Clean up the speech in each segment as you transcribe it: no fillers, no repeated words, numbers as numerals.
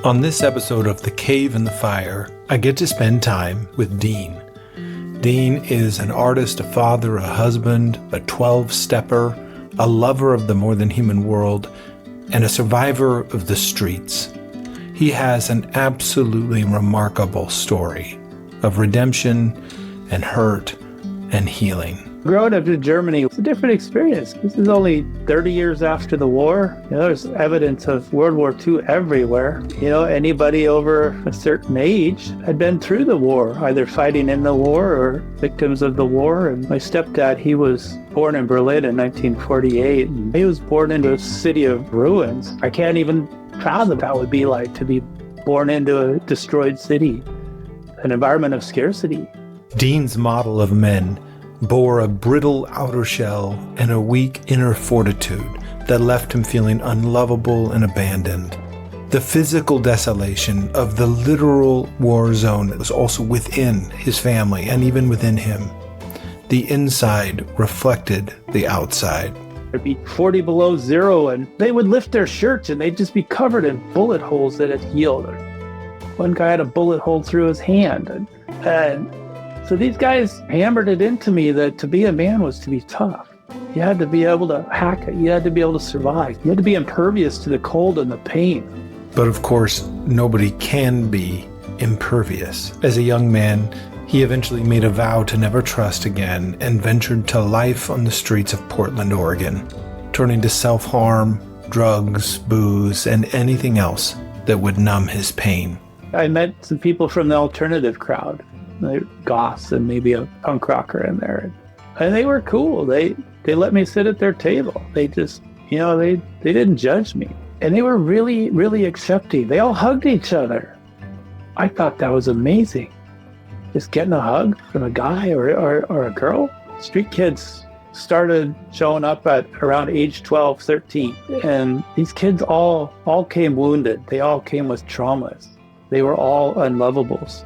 On this episode of The Cave and the Fire, I get to spend time with Dean. Dean is an artist, a father, a husband, a 12-stepper, a lover of the more than human world, and a survivor of the streets. He has an absolutely remarkable story of redemption and hurt and healing. Growing up in Germany was a different experience. This is only 30 years after the war. There's evidence of World War II everywhere. Anybody over a certain age had been through the war, either fighting in the war or victims of the war. And my stepdad, he was born in Berlin in 1948. And he was born into a city of ruins. I can't even fathom what that would be like to be born into a destroyed city, an environment of scarcity. Dean's model of men bore a brittle outer shell and a weak inner fortitude that left him feeling unlovable and abandoned. The physical desolation of the literal war zone was also within his family and even within him. The inside reflected the outside. It'd be 40 below zero, and they would lift their shirts and they'd just be covered in bullet holes that had healed. One guy had a bullet hole through his hand, and so these guys hammered it into me that to be a man was to be tough. You had to be able to hack it. You had to be able to survive. You had to be impervious to the cold and the pain. But of course, nobody can be impervious. As a young man, he eventually made a vow to never trust again and ventured to life on the streets of Portland, Oregon, turning to self-harm, drugs, booze, and anything else that would numb his pain. I met some people from the alternative crowd. Goths and maybe a punk rocker in there, and they were cool. They let me sit at their table. They just they didn't judge me, and they were really, really accepting. They all hugged each other. I thought that was amazing, just getting a hug from a guy or a girl. Street kids started showing up at around age 12, 13, and these kids all came wounded. They all came with traumas. They were all unlovables.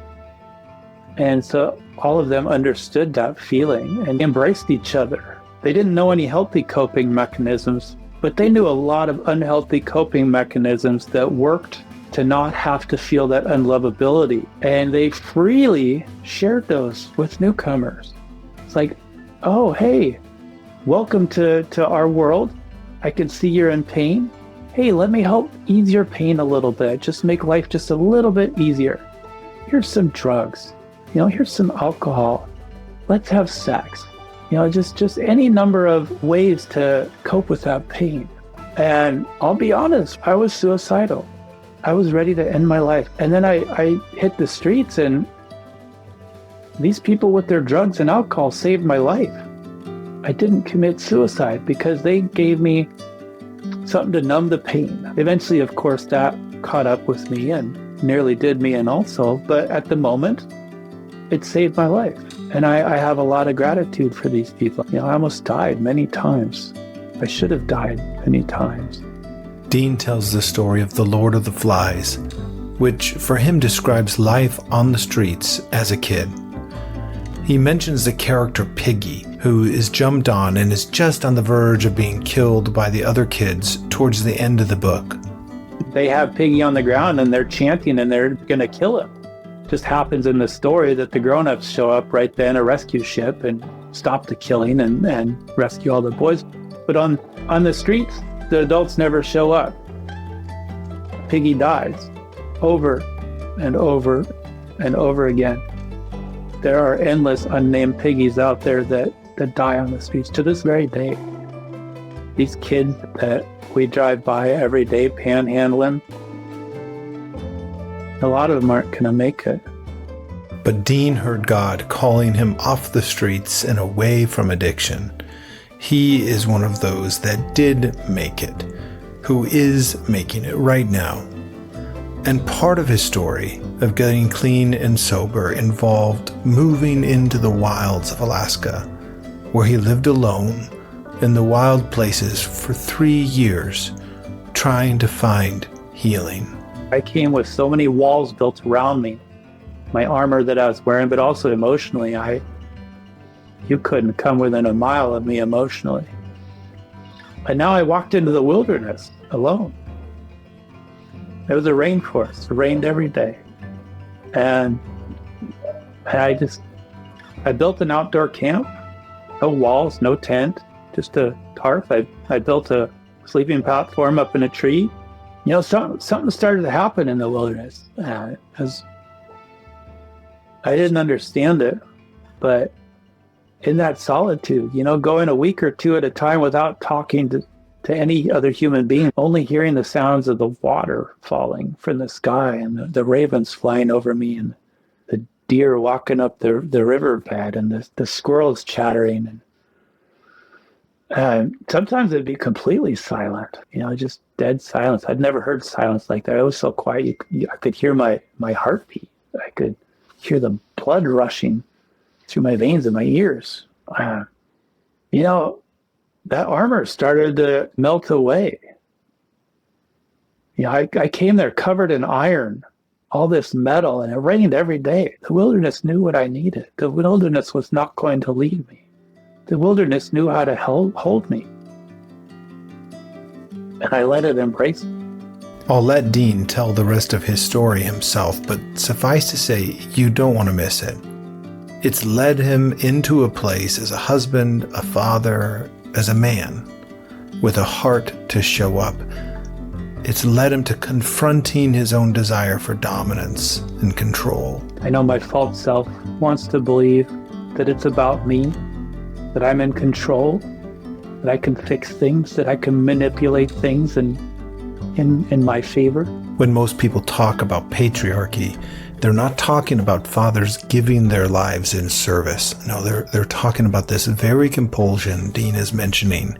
And so all of them understood that feeling and embraced each other. They didn't know any healthy coping mechanisms, but they knew a lot of unhealthy coping mechanisms that worked to not have to feel that unlovability. And they freely shared those with newcomers. It's like, oh, hey, welcome to our world. I can see you're in pain. Hey, let me help ease your pain a little bit. Just make life just a little bit easier. Here's some drugs. Here's some alcohol. Let's have sex. Just any number of ways to cope with that pain. And I'll be honest, I was suicidal. I was ready to end my life. And then I hit the streets, and these people with their drugs and alcohol saved my life. I didn't commit suicide because they gave me something to numb the pain. Eventually, of course, that caught up with me and nearly did me in also. But at the moment, it saved my life. And I have a lot of gratitude for these people. I almost died many times. I should have died many times. Dean tells the story of the Lord of the Flies, which for him describes life on the streets as a kid. He mentions the character Piggy, who is jumped on and is just on the verge of being killed by the other kids towards the end of the book. They have Piggy on the ground and they're chanting and they're going to kill him. Just happens in the story that the grown-ups show up right then, a rescue ship, and stop the killing and rescue all the boys. But on the streets, the adults never show up. Piggy dies over and over and over again. There are endless unnamed Piggies out there that die on the streets to this very day. These kids that we drive by every day panhandling, a lot of them aren't going to make it. But Dean heard God calling him off the streets and away from addiction. He is one of those that did make it, who is making it right now. And part of his story of getting clean and sober involved moving into the wilds of Alaska, where he lived alone in the wild places for 3 years, trying to find healing. I came with so many walls built around me, my armor that I was wearing, but also emotionally, you couldn't come within a mile of me emotionally. And now I walked into the wilderness alone. It was a rainforest. It rained every day. And I built an outdoor camp. No walls, no tent, just a tarp. I built a sleeping platform up in a tree. Something started to happen in the wilderness. As I didn't understand it, but in that solitude, going a week or two at a time without talking to any other human being, only hearing the sounds of the water falling from the sky and the ravens flying over me and the deer walking up the riverbed and the squirrels chattering. And sometimes it'd be completely silent, just dead silence. I'd never heard silence like that. It was so quiet. I could hear my heartbeat. I could hear the blood rushing through my veins and my ears. That armor started to melt away. I came there covered in iron, all this metal, and it rained every day. The wilderness knew what I needed. The wilderness was not going to leave me. The wilderness knew how to hold me. And I let it embrace me. I'll let Dean tell the rest of his story himself, but suffice to say, you don't want to miss it. It's led him into a place as a husband, a father, as a man, with a heart to show up. It's led him to confronting his own desire for dominance and control. I know my false self wants to believe that it's about me, that I'm in control, that I can fix things, that I can manipulate things in my favor. When most people talk about patriarchy, they're not talking about fathers giving their lives in service. No, they're talking about this very compulsion Dean is mentioning,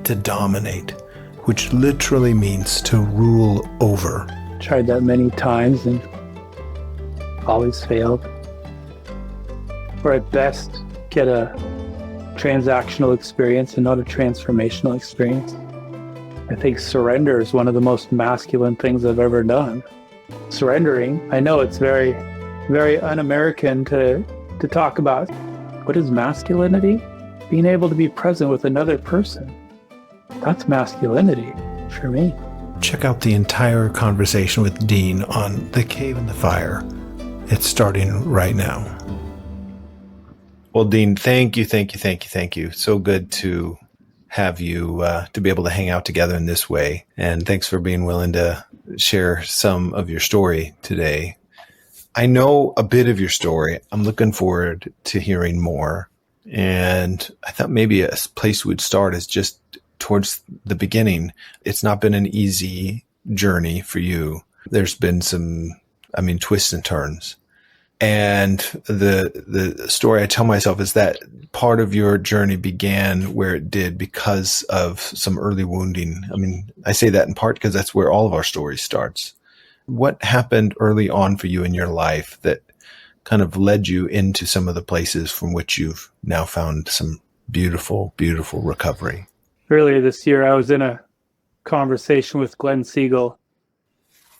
to dominate, which literally means to rule over. Tried that many times and always failed. Or at best, get a transactional experience and not a transformational experience. I think surrender is one of the most masculine things I've ever done. Surrendering, I know it's very, very un-American to talk about. What is masculinity? Being able to be present with another person. That's masculinity for me. Check out the entire conversation with Dean on The Cave in the Fire. It's starting right now. Well, Dean, thank you. So good to have you to be able to hang out together in this way. And thanks for being willing to share some of your story today. I know a bit of your story. I'm looking forward to hearing more. And I thought maybe a place we'd start is just towards the beginning. It's not been an easy journey for you. There's been some, twists and turns. And the story I tell myself is that part of your journey began where it did because of some early wounding. I say that in part because that's where all of our story starts. What happened early on for you in your life that kind of led you into some of the places from which you've now found some beautiful, beautiful recovery? Earlier this year, I was in a conversation with Glenn Siegel,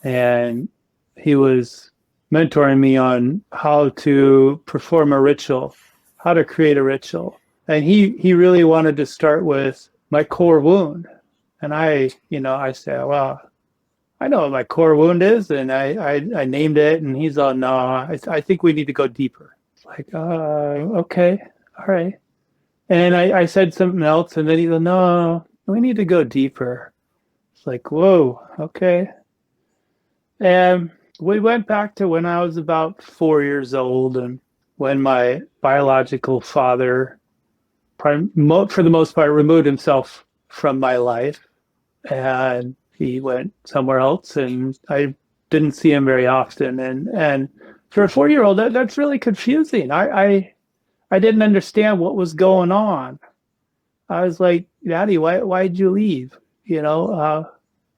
and he was mentoring me on how to perform a ritual, how to create a ritual. And he really wanted to start with my core wound. And I said, well, I know what my core wound is. And I named it, and he's all, no, I think we need to go deeper. It's like, okay, all right. And I said something else, and then he goes, no, we need to go deeper. It's like, whoa, okay. And we went back to when I was about 4 years old, and when my biological father, for the most part, removed himself from my life, and he went somewhere else, and I didn't see him very often. And for a 4-year-old, that's really confusing. I didn't understand what was going on. I was like, Daddy, why'd you leave?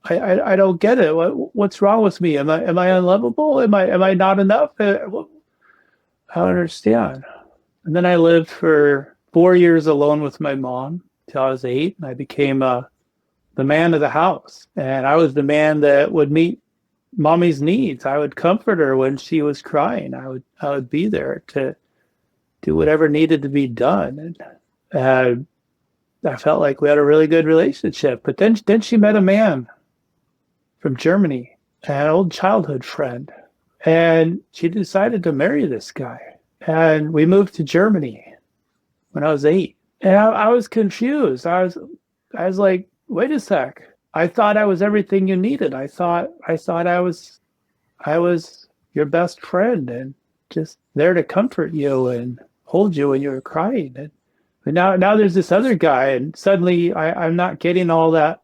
I don't get it. What's wrong with me? Am I unlovable? Am I not enough? I don't understand. And then I lived for 4 years alone with my mom till I was 8, and I became the man of the house. And I was the man that would meet mommy's needs. I would comfort her when she was crying. I would be there to do whatever needed to be done. And I felt like we had a really good relationship. But then she met a man from Germany, an old childhood friend. And she decided to marry this guy. And we moved to Germany when I was 8. And I was confused. I was like, wait a sec. I thought I was everything you needed. I thought I was your best friend and just there to comfort you and hold you when you were crying. And but now there's this other guy, and suddenly I'm not getting all that.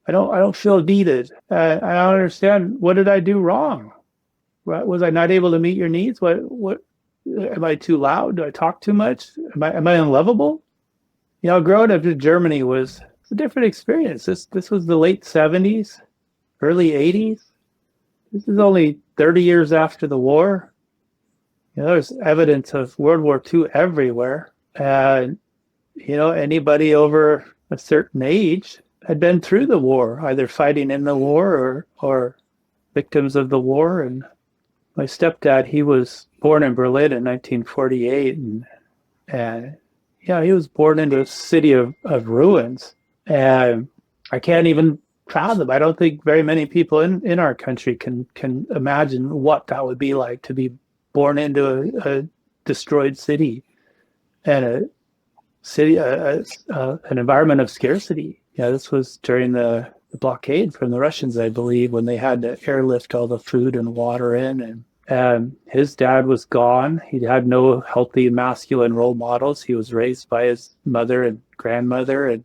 I don't feel needed. I don't understand. What did I do wrong? Was I not able to meet your needs? What am I too loud? Do I talk too much? Am I unlovable? Growing up in Germany was a different experience. This was the late 70s, early 80s. This is only 30 years after the war. There's evidence of World War II everywhere. And, anybody over a certain age had been through the war, either fighting in the war or victims of the war. And my stepdad, he was born in Berlin in 1948. And he was born into a city of ruins. And I can't even fathom. I don't think very many people in our country can imagine what that would be like to be born into a destroyed city and an environment of scarcity. This was during the blockade from the Russians, I believe, when they had to airlift all the food and water in. And his dad was gone. He had no healthy masculine role models. He was raised by his mother and grandmother. And,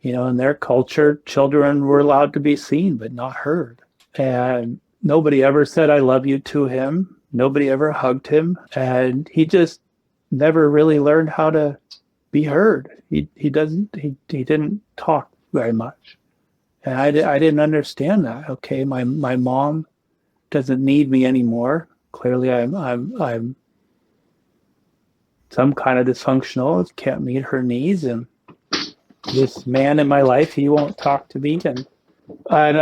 in their culture, children were allowed to be seen, but not heard. And nobody ever said, I love you to him. Nobody ever hugged him. And he just never really learned how to be heard. He didn't talk very much. And I didn't understand that. Okay, my mom doesn't need me anymore. Clearly I'm some kind of dysfunctional, can't meet her needs, and this man in my life, he won't talk to me. And I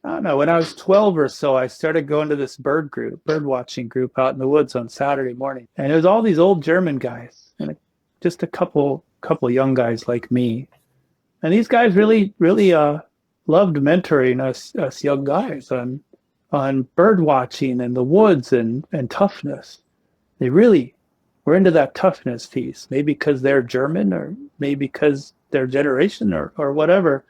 don't know, when I was 12 or so, I started going to this bird watching group out in the woods on Saturday morning. And it was all these old German guys and just a couple young guys like me. And these guys really, really loved mentoring us young guys on bird watching and the woods and toughness. They really were into that toughness piece, maybe because they're German or maybe because their generation or whatever.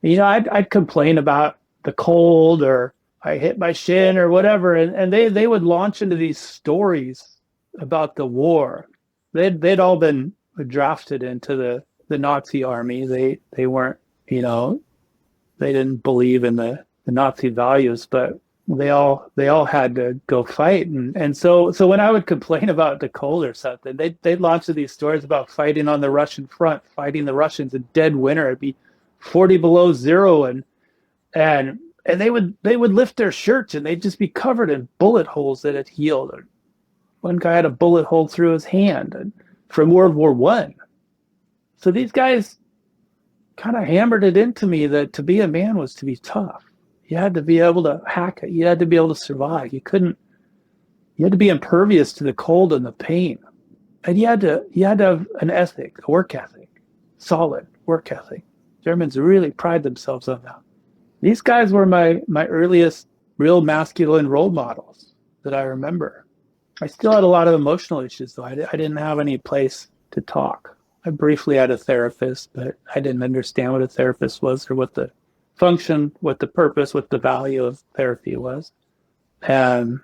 I'd complain about the cold or I hit my shin or whatever, and they would launch into these stories about the war. They'd all been drafted into the Nazi army. They weren't, they didn't believe in the Nazi values, but they all had to go fight. And so when I would complain about the cold or something, they'd launch these stories about fighting on the Russian front, fighting the Russians in dead winter. It'd be 40 below zero, and they would lift their shirts and they'd just be covered in bullet holes that had healed. One guy had a bullet hole through his hand from World War I. So these guys kind of hammered it into me that to be a man was to be tough. You had to be able to hack it. You had to be able to survive. You had to be impervious to the cold and the pain. And you had to have an ethic, a work ethic, solid work ethic. Germans really pride themselves on that. These guys were my earliest real masculine role models that I remember. I still had a lot of emotional issues, though. I didn't have any place to talk. I briefly had a therapist, but I didn't understand what a therapist was or what the function, what the purpose, what the value of therapy was. And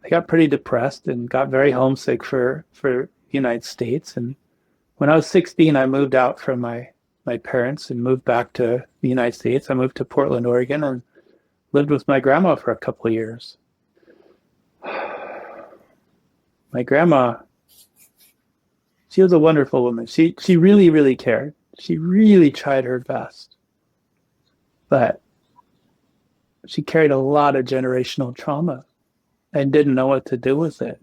I got pretty depressed and got very homesick for the United States. And when I was 16, I moved out from my parents and moved back to the United States. I moved to Portland, Oregon, and lived with my grandma for a couple of years. My grandma, she was a wonderful woman. She really, really cared. She really tried her best. But she carried a lot of generational trauma and didn't know what to do with it.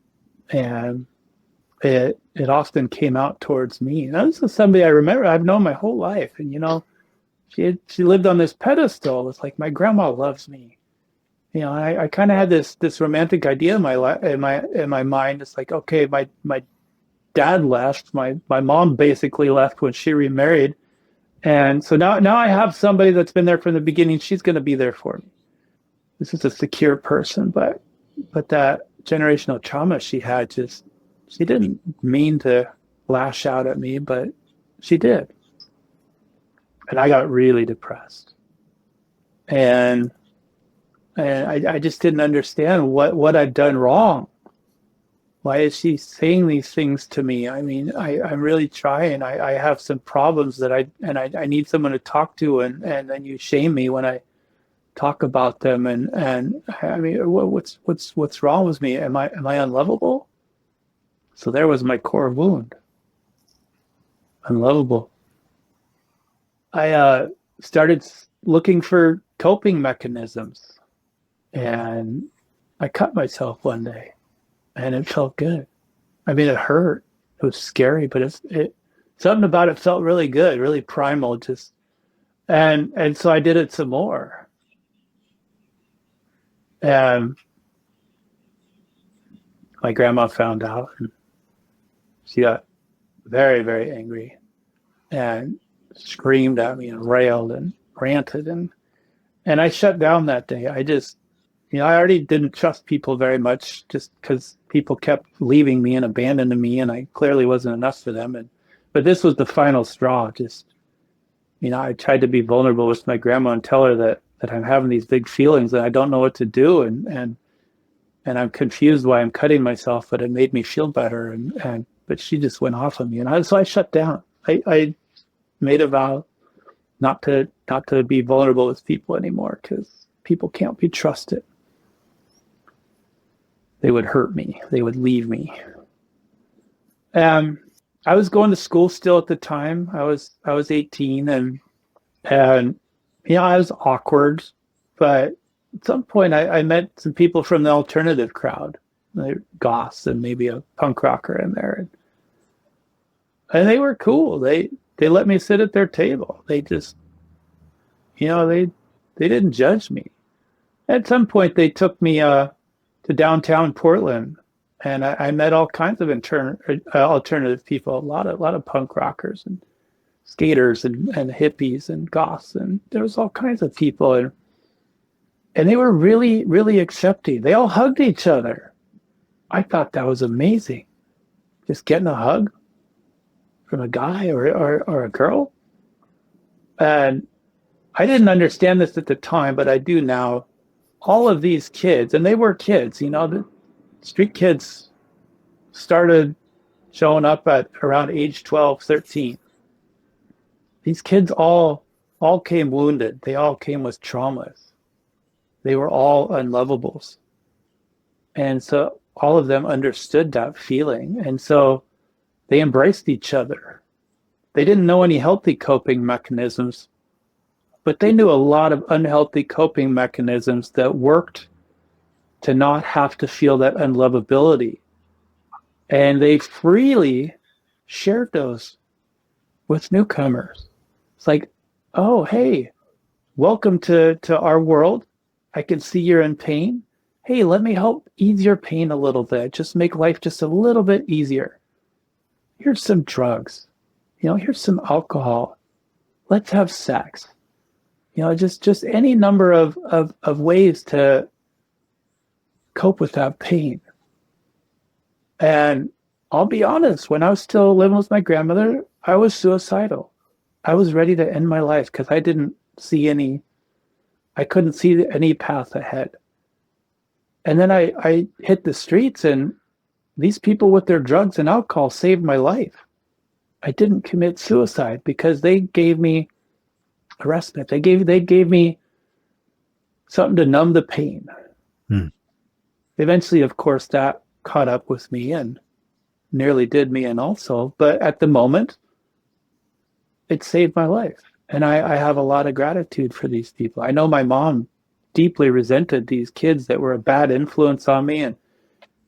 And it often came out towards me. And this is somebody I remember I've known my whole life. And, she lived on this pedestal. It's like, my grandma loves me. I kind of had this romantic idea in my mind. It's like, okay, my dad left. My mom basically left when she remarried. And so now I have somebody that's been there from the beginning. She's going to be there for me. This is a secure person, but that generational trauma she had, just she didn't mean to lash out at me, but she did. And I got really depressed. And I just didn't understand what I'd done wrong. Why is she saying these things to me? I mean, I'm really trying. I have some problems that I need someone to talk to, and then you shame me when I talk about them. And I mean, what's wrong with me? Am I unlovable? So there was my core wound. Unlovable. I started looking for coping mechanisms, and I cut myself one day, and it felt good. I mean, it hurt. It was scary, but it something about it felt really good, really primal. Just and so I did it some more, and my grandma found out, and she got very, very angry and screamed at me and railed and ranted, and I shut down that day. I just, I already didn't trust people very much, just because people kept leaving me and abandoning me, and I clearly wasn't enough for them. But this was the final straw. Just, I tried to be vulnerable with my grandma and tell her that I'm having these big feelings and I don't know what to do, and I'm confused why I'm cutting myself, but it made me feel better. And but she just went off on me, and so I shut down. I made a vow not to be vulnerable with people anymore, because people can't be trusted. They would hurt me. They would leave me. I was going to school still at the time. I was 18, and I was awkward, but at some point I met some people from the alternative crowd, like goths and maybe a punk rocker in there, and they were cool. They let me sit at their table. They just, they didn't judge me. At some point they took me to downtown Portland, and I met all kinds of alternative people, a lot of punk rockers and skaters and hippies and goths, and there was all kinds of people, and they were really, really accepting. They all hugged each other. I thought that was amazing. Just getting a hug from a guy or a girl. And I didn't understand this at the time, but I do now. All of these kids, and they were kids, the street kids started showing up at around age 12, 13. These kids all came wounded. They all came with traumas. They were all unlovables. And so all of them understood that feeling. And so they embraced each other. They didn't know any healthy coping mechanisms, but they knew a lot of unhealthy coping mechanisms that worked to not have to feel that unlovability. And they freely shared those with newcomers. It's like, oh, hey, welcome to our world. I can see you're in pain. Hey, let me help ease your pain a little bit. Just make life just a little bit easier. Here's some drugs. Here's some alcohol. Let's have sex. Just any number of ways to cope with that pain. And I'll be honest, when I was still living with my grandmother, I was suicidal. I was ready to end my life because I couldn't see any path ahead. And then I hit the streets, and these people with their drugs and alcohol saved my life. I didn't commit suicide because they gave me a respite. They gave me something to numb the pain. Eventually, of course, that caught up with me and nearly did me in also. But at the moment, it saved my life. And I have a lot of gratitude for these people. I know my mom deeply resented these kids that were a bad influence on me and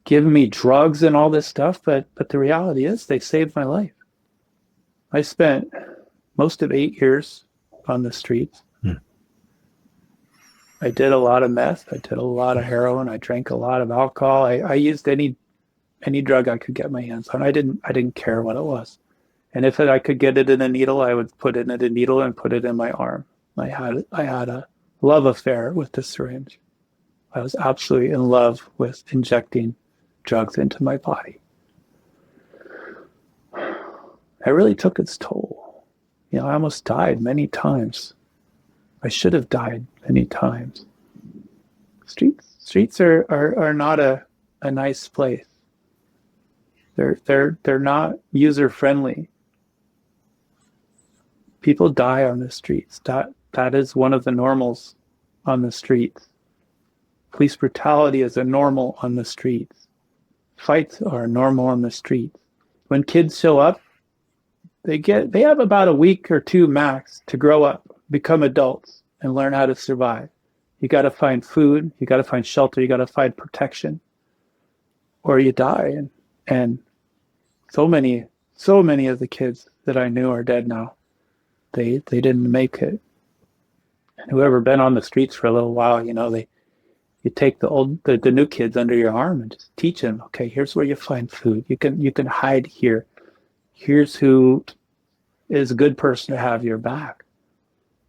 giving me drugs and all this stuff. But the reality is they saved my life. I spent most of 8 years on the streets. I did a lot of meth. I did a lot of heroin. I drank a lot of alcohol. I used any drug I could get my hands on. I didn't care what it was. And if I could get it in a needle, I would put it in a needle and put it in my arm. I had a love affair with the syringe. I was absolutely in love with injecting drugs into my body. It really took its toll. I almost died many times. I should have died many times. Streets are not a nice place. They're not user friendly. People die on the streets. That is one of the normals on the streets. Police brutality is a normal on the streets. Fights are normal on the streets. When kids show up, they have about a week or two max to grow up, become adults, and learn how to survive. You got to find food, you got to find shelter, you got to find protection, or you die. And so many of the kids that I knew are dead now. They didn't make it. And whoever been on the streets for a little while, you take the new kids under your arm and just teach them, okay, here's where you find food. You can hide here. Here's who is a good person to have your back.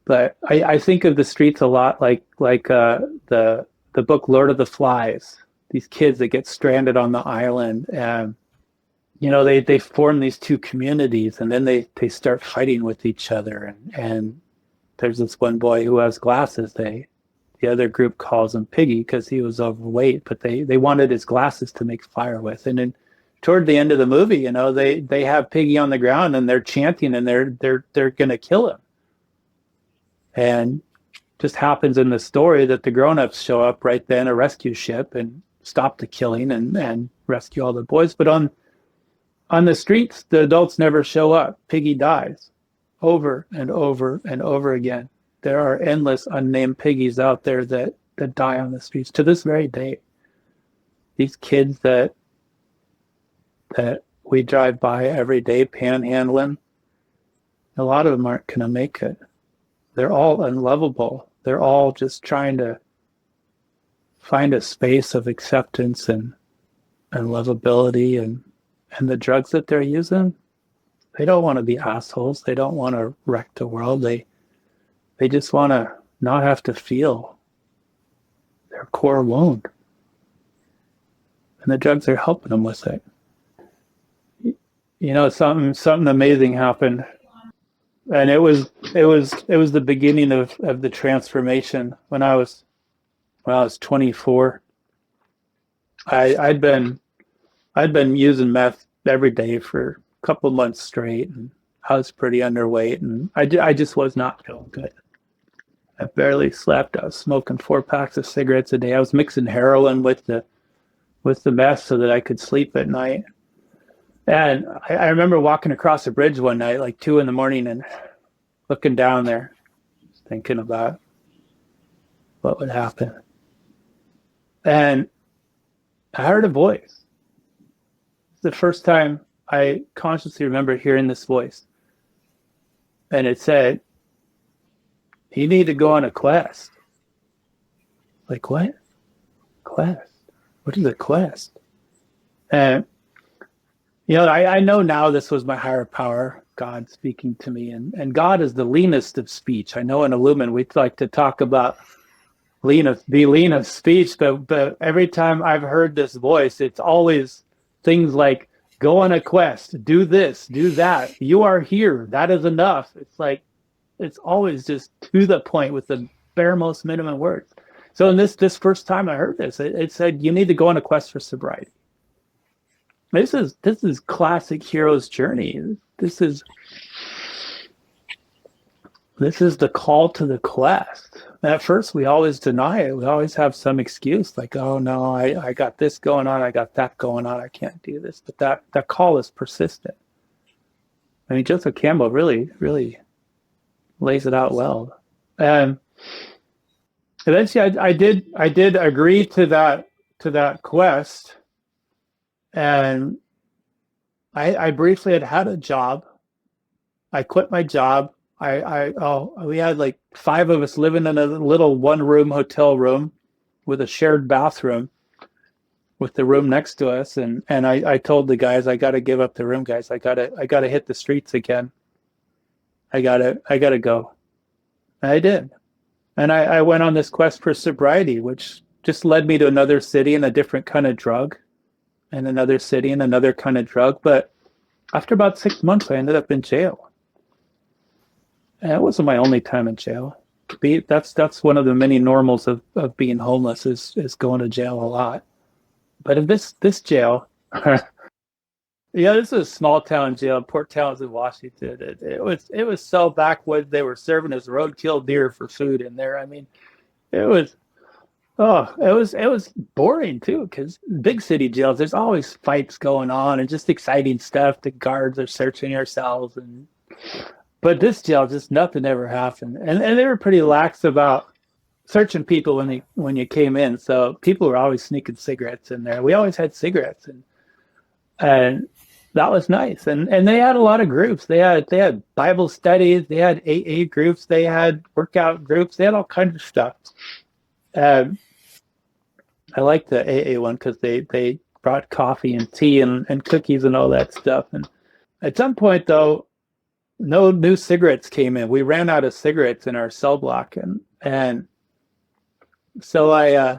But I think of the streets a lot like the book Lord of the Flies. These kids that get stranded on the island, and they form these two communities, and then they start fighting with each other. And there's this one boy who has glasses. The other group calls him Piggy because he was overweight, but they wanted his glasses to make fire with. And then toward the end of the movie, they have Piggy on the ground and they're chanting and they're gonna kill him. And just happens in the story that the grown-ups show up right then, a rescue ship, and stop the killing and rescue all the boys. But on the streets, the adults never show up. Piggy dies over and over and over again. There are endless unnamed piggies out there that die on the streets to this very day. These kids that we drive by every day panhandling, a lot of them aren't going to make it. They're all unlovable. They're all just trying to find a space of acceptance and lovability, and the drugs that they're using, they don't want to be assholes. They don't want to wreck the world. They just want to not have to feel their core wound. And the drugs are helping them with it. Something amazing happened. And it was the beginning of the transformation. When I was 24, I'd been using meth every day for a couple months straight, and I was pretty underweight, and I just was not feeling good. I barely slept. I was smoking 4 packs of cigarettes a day. I was mixing heroin with the meth so that I could sleep at night. And I remember walking across the bridge one night, like 2 a.m, and looking down there, thinking about what would happen. And I heard a voice. It's the first time I consciously remember hearing this voice. And it said, "You need to go on a quest." Like, what? Quest? What is a quest? And I know now this was my higher power, God speaking to me. And God is the leanest of speech. I know in Illuman we like to talk about be lean of speech, but every time I've heard this voice, it's always things like, go on a quest, do this, do that. You are here. That is enough. It's always just to the point with the bare most minimum words. So in this first time I heard this, it said, you need to go on a quest for sobriety. This is classic hero's journey. This is the call to the quest. At first, we always deny it. We always have some excuse like, oh no, I got this going on, I got that going on, I can't do this. But that call is persistent. I mean, Joseph Campbell really, really lays it out well. And eventually, I did agree to that quest, and I briefly had a job. I quit my job. We had like 5 of us living in a little 1-room hotel room with a shared bathroom. with the room next to us, and I told the guys, I got to give up the room, guys. I gotta hit the streets again. I gotta go. And I did, and I went on this quest for sobriety, which just led me to another city and a different kind of drug, and another city and another kind of drug. But after about 6 months, I ended up in jail. And it wasn't my only time in jail. That's one of the many normals of being homeless is going to jail a lot. But in this jail, yeah, this is a small town jail, Port Townsend, Washington. It was so backwoods. They were serving us roadkill deer for food in there. I mean, it was it was boring too, because big city jails, there's always fights going on and just exciting stuff. The guards are searching your cells, but this jail, just nothing ever happened, and they were pretty lax about searching people when you came in. So people were always sneaking cigarettes in there. We always had cigarettes, and that was nice. And they had a lot of groups. They had Bible studies, they had AA groups, they had workout groups, they had all kinds of stuff. I like the AA one because they brought coffee and tea and cookies and all that stuff. And at some point, though, no new cigarettes came in. We ran out of cigarettes in our cell block, and so I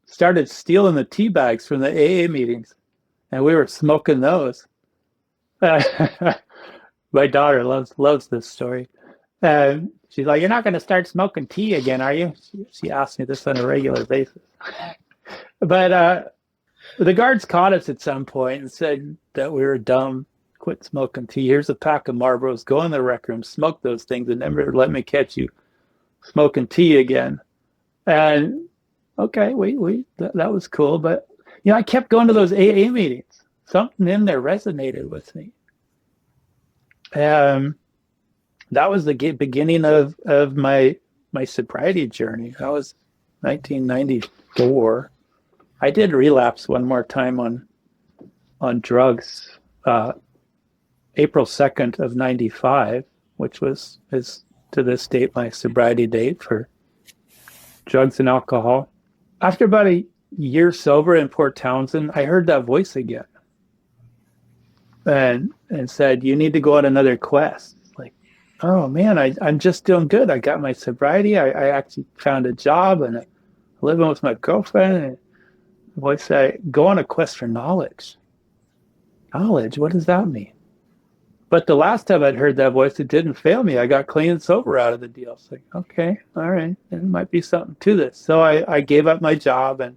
started stealing the tea bags from the AA meetings, and we were smoking those. My daughter loves this story. She's like, "You're not going to start smoking tea again, are you?" She asks me this on a regular basis. But the guards caught us at some point and said that we were dumb. Quit smoking tea. Here's a pack of Marlboros. Go in the rec room, smoke those things, and never let me catch you smoking tea again. And okay, that was cool. But I kept going to those AA meetings. Something in there resonated with me. That was the beginning of my sobriety journey. That was 1994. I did relapse one more time on drugs, April 2nd of 95, which is to this date my sobriety date for drugs and alcohol. After about a year sober in Port Townsend, I heard that voice again, and said, "You need to go on another quest." Oh man, I'm just doing good. I got my sobriety. I actually found a job and I'm living with my girlfriend. And the voice said, "Go on a quest for knowledge." Knowledge? What does that mean? But the last time I'd heard that voice, it didn't fail me. I got clean and sober out of the deal. It's like, okay, all right, there might be something to this. So I gave up my job and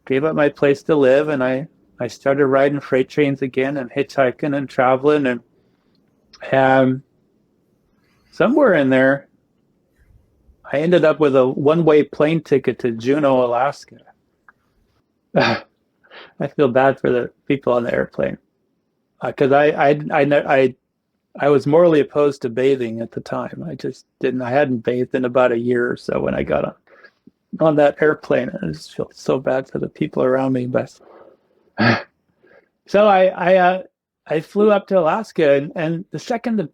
gave up my place to live, and I started riding freight trains again and hitchhiking and traveling, and somewhere in there, I ended up with a one-way plane ticket to Juneau, Alaska. I feel bad for the people on the airplane because I was morally opposed to bathing at the time. I just didn't. I hadn't bathed in about a year or so when I got on that airplane. I just feel so bad for the people around me. But so I flew up to Alaska, and the second the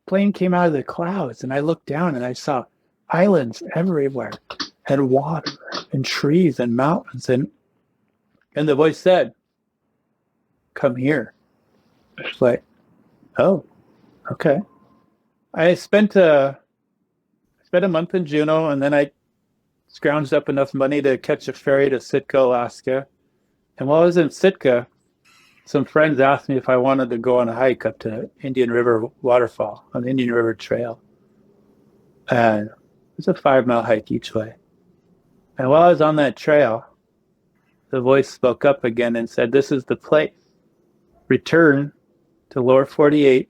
plane came out of the clouds and I looked down and I saw islands everywhere and water and trees and mountains, and the voice said, "Come here." It's like, oh, okay. I spent a month in Juneau, and then I scrounged up enough money to catch a ferry to Sitka, Alaska. And while I was in Sitka, some friends asked me if I wanted to go on a hike up to Indian River waterfall on the Indian River Trail. And it's a 5-mile hike each way. And while I was on that trail, the voice spoke up again and said, "This is the place. Return to lower 48,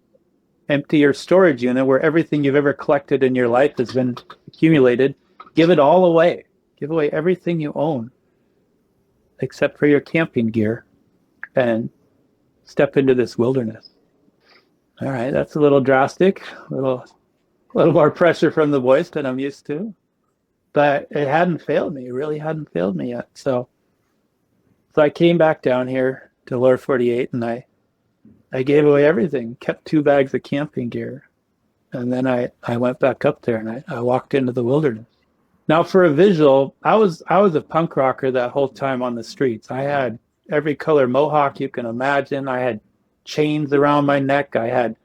empty your storage unit where everything you've ever collected in your life has been accumulated. Give it all away. Give away everything you own, except for your camping gear, and step into this wilderness." All right, that's a little drastic, a little more pressure from the voice than I'm used to, but it hadn't failed me. It really hadn't failed me yet. So I came back down here to lower 48, and I gave away everything, kept 2 bags of camping gear, and then I went back up there and I walked into the wilderness. Now, for a visual, I was a punk rocker that whole time on the streets. I had every color mohawk you can imagine. I had chains around my neck. I had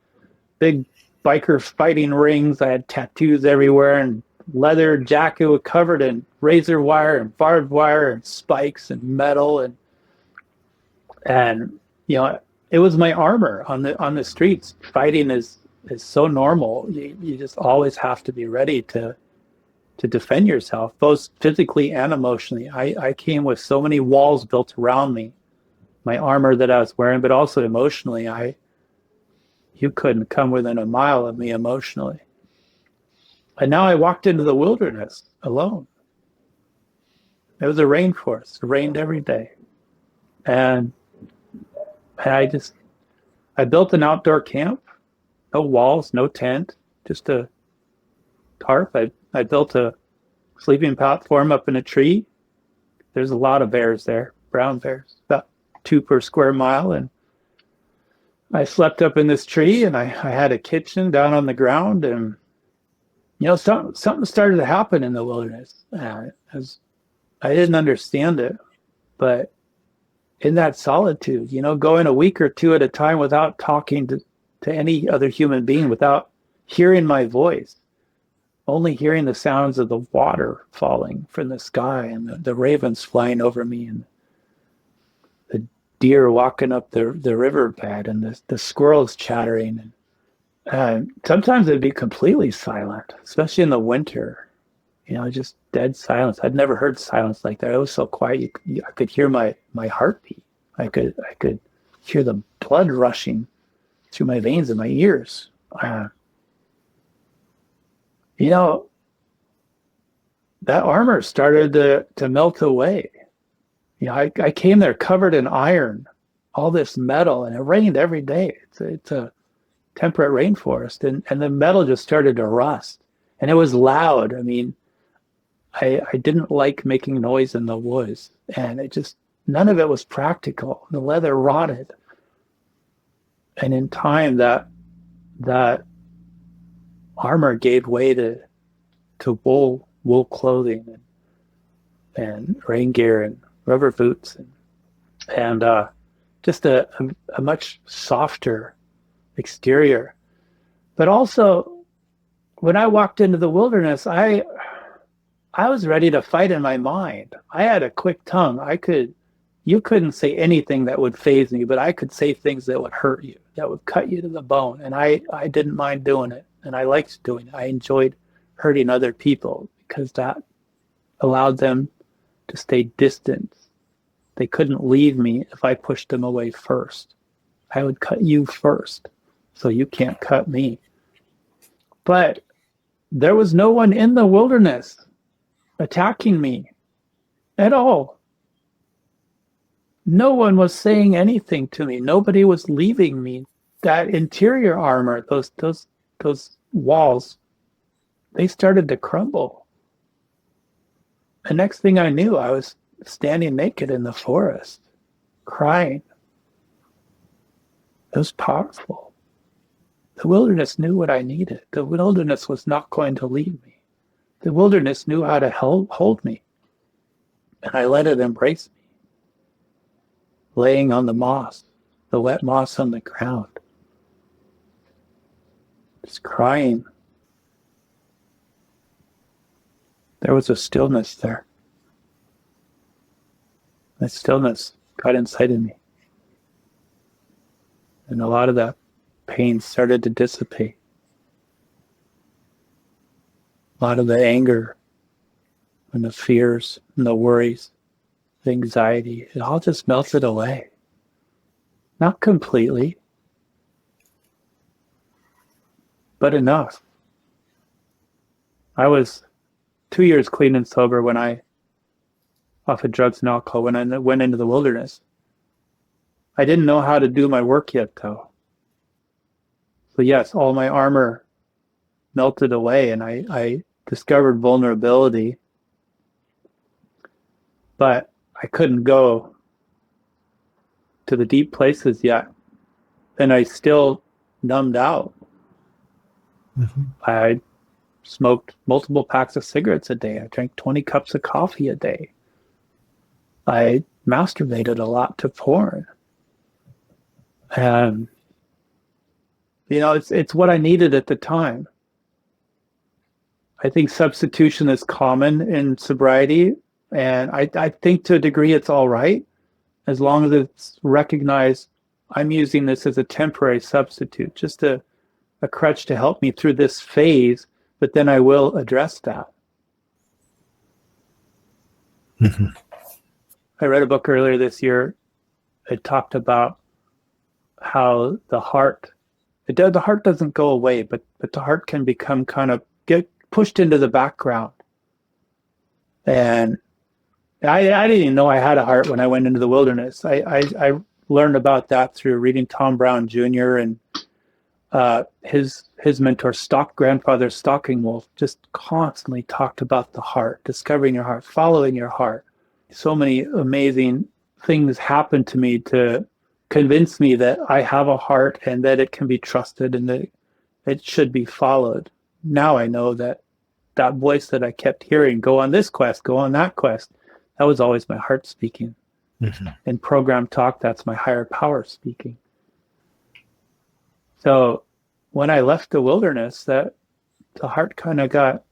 big biker fighting rings. I had tattoos everywhere, and leather jacket was covered in razor wire and barbed wire and spikes and metal, and you know, it was my armor on the streets. Fighting is so normal. You just always have to be ready to defend yourself, both physically and emotionally. I came with so many walls built around me, my armor that I was wearing, but also emotionally. You couldn't come within a mile of me emotionally. And now I walked into the wilderness alone. It was a rainforest. It rained every day. And I built an outdoor camp, no walls, no tent, just a tarp. I built a sleeping platform up in a tree. There's a lot of bears there, brown bears, about 2 per square mile. And I slept up in this tree, and I had a kitchen down on the ground. And, something started to happen in the wilderness. As I didn't understand it, but in that solitude, going a week or two at a time without talking to any other human being, without hearing my voice, only hearing the sounds of the water falling from the sky and the ravens flying over me and the deer walking up the riverbed and the squirrels chattering. And sometimes it'd be completely silent, especially in the winter, just dead silence. I'd never heard silence like that. It was so quiet. I could hear my heartbeat. I could hear the blood rushing through my veins in my ears. That armor started to melt away. I came there covered in iron, all this metal, and it rained every day. It's a temperate rainforest, and the metal just started to rust, and it was loud. I mean, I didn't like making noise in the woods, and none of it was practical. The leather rotted, and in time that armor gave way to wool clothing and rain gear and rubber boots and just a much softer exterior. But also, when I walked into the wilderness, I was ready to fight in my mind. I had a quick tongue. You couldn't say anything that would faze me, but I could say things that would hurt you, that would cut you to the bone. And I didn't mind doing it. And I liked doing it. I enjoyed hurting other people because that allowed them to stay distant. They couldn't leave me if I pushed them away first. I would cut you first, so you can't cut me. But there was no one in the wilderness attacking me at all. No one was saying anything to me. Nobody was leaving me. That interior armor, those walls, they started to crumble. The next thing I knew, I was standing naked in the forest, crying. It was powerful. The wilderness knew what I needed. The wilderness was not going to leave me. The wilderness knew how to hold me. And I let it embrace me, laying on the moss, the wet moss on the ground, just crying. There was a stillness there. That stillness got inside of me. And a lot of that pain started to dissipate. A lot of the anger and the fears and the worries, the anxiety, it all just melted away. Not completely, but enough. I was 2 years clean and sober when I, off of drugs and alcohol, when I went into the wilderness. I didn't know how to do my work yet, though. So yes, all my armor melted away, and I discovered vulnerability, but I couldn't go to the deep places yet, and I still numbed out. Mm-hmm. I smoked multiple packs of cigarettes a day. I drank 20 cups of coffee a day. I masturbated a lot to porn. And, it's what I needed at the time. I think substitution is common in sobriety. And I think to a degree it's all right, as long as it's recognized I'm using this as a temporary substitute, just a crutch to help me through this phase, but then I will address that. Mm-hmm. I read a book earlier this year. It talked about how the heart doesn't go away, but the heart can become get pushed into the background. And I didn't even know I had a heart when I went into the wilderness. I learned about that through reading Tom Brown Jr. and his mentor, grandfather Stalking Wolf, just constantly talked about the heart, discovering your heart, following your heart. So many amazing things happened to me to convince me that I have a heart and that it can be trusted and that it should be followed. Now I know that voice that I kept hearing, go on this quest, go on that quest, that was always my heart speaking. Mm-hmm. In program talk, that's my higher power speaking. So when I left the wilderness, that the heart kind of got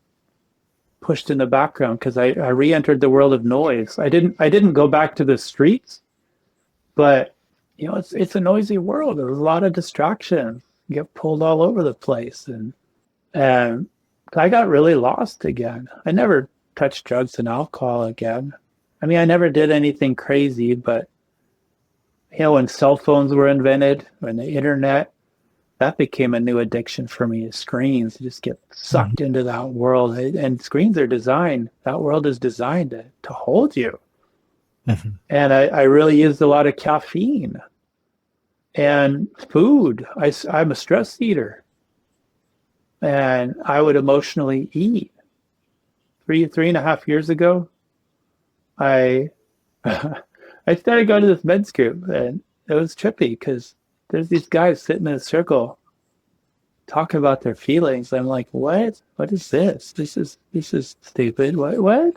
pushed in the background because I re-entered the world of noise. I didn't go back to the streets, but it's a noisy world. There's a lot of distraction. You get pulled all over the place, and I got really lost again. I never touched drugs and alcohol again. I mean, I never did anything crazy, but when cell phones were invented, when the internet, that became a new addiction for me. Screens, you just get sucked into that world, and screens are designed. That world is designed to hold you. Mm-hmm. And I really used a lot of caffeine and food. I'm a stress eater, and I would emotionally eat. 3.5 years ago, I started going to this men's group, and it was trippy because there's these guys sitting in a circle talking about their feelings. I'm like, what? What is this? This is stupid. What?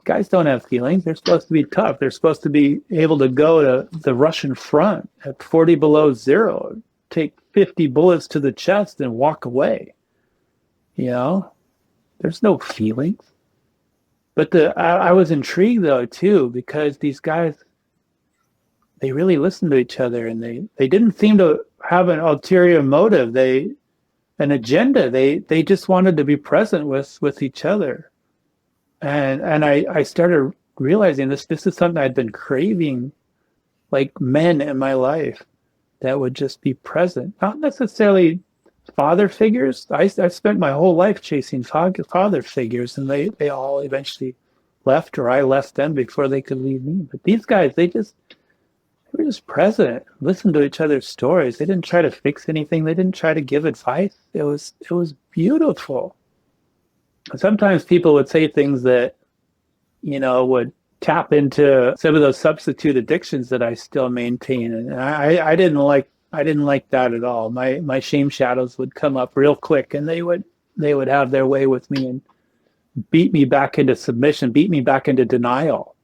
Guys don't have feelings. They're supposed to be tough. They're supposed to be able to go to the Russian front at 40 below zero, take 50 bullets to the chest and walk away. There's no feelings. But I was intrigued though too, because these guys, they really listened to each other, and they didn't seem to have an ulterior motive, an agenda. They just wanted to be present with each other. And I started realizing this is something I'd been craving, like men in my life that would just be present. Not necessarily father figures. I spent my whole life chasing father figures, and they all eventually left, or I left them before they could leave me. But these guys, they were just present, listened to each other's stories. They didn't try to fix anything. They didn't try to give advice. It was beautiful. Sometimes people would say things that, would tap into some of those substitute addictions that I still maintain. And I didn't like that at all. My shame shadows would come up real quick, and they would have their way with me and beat me back into submission, beat me back into denial.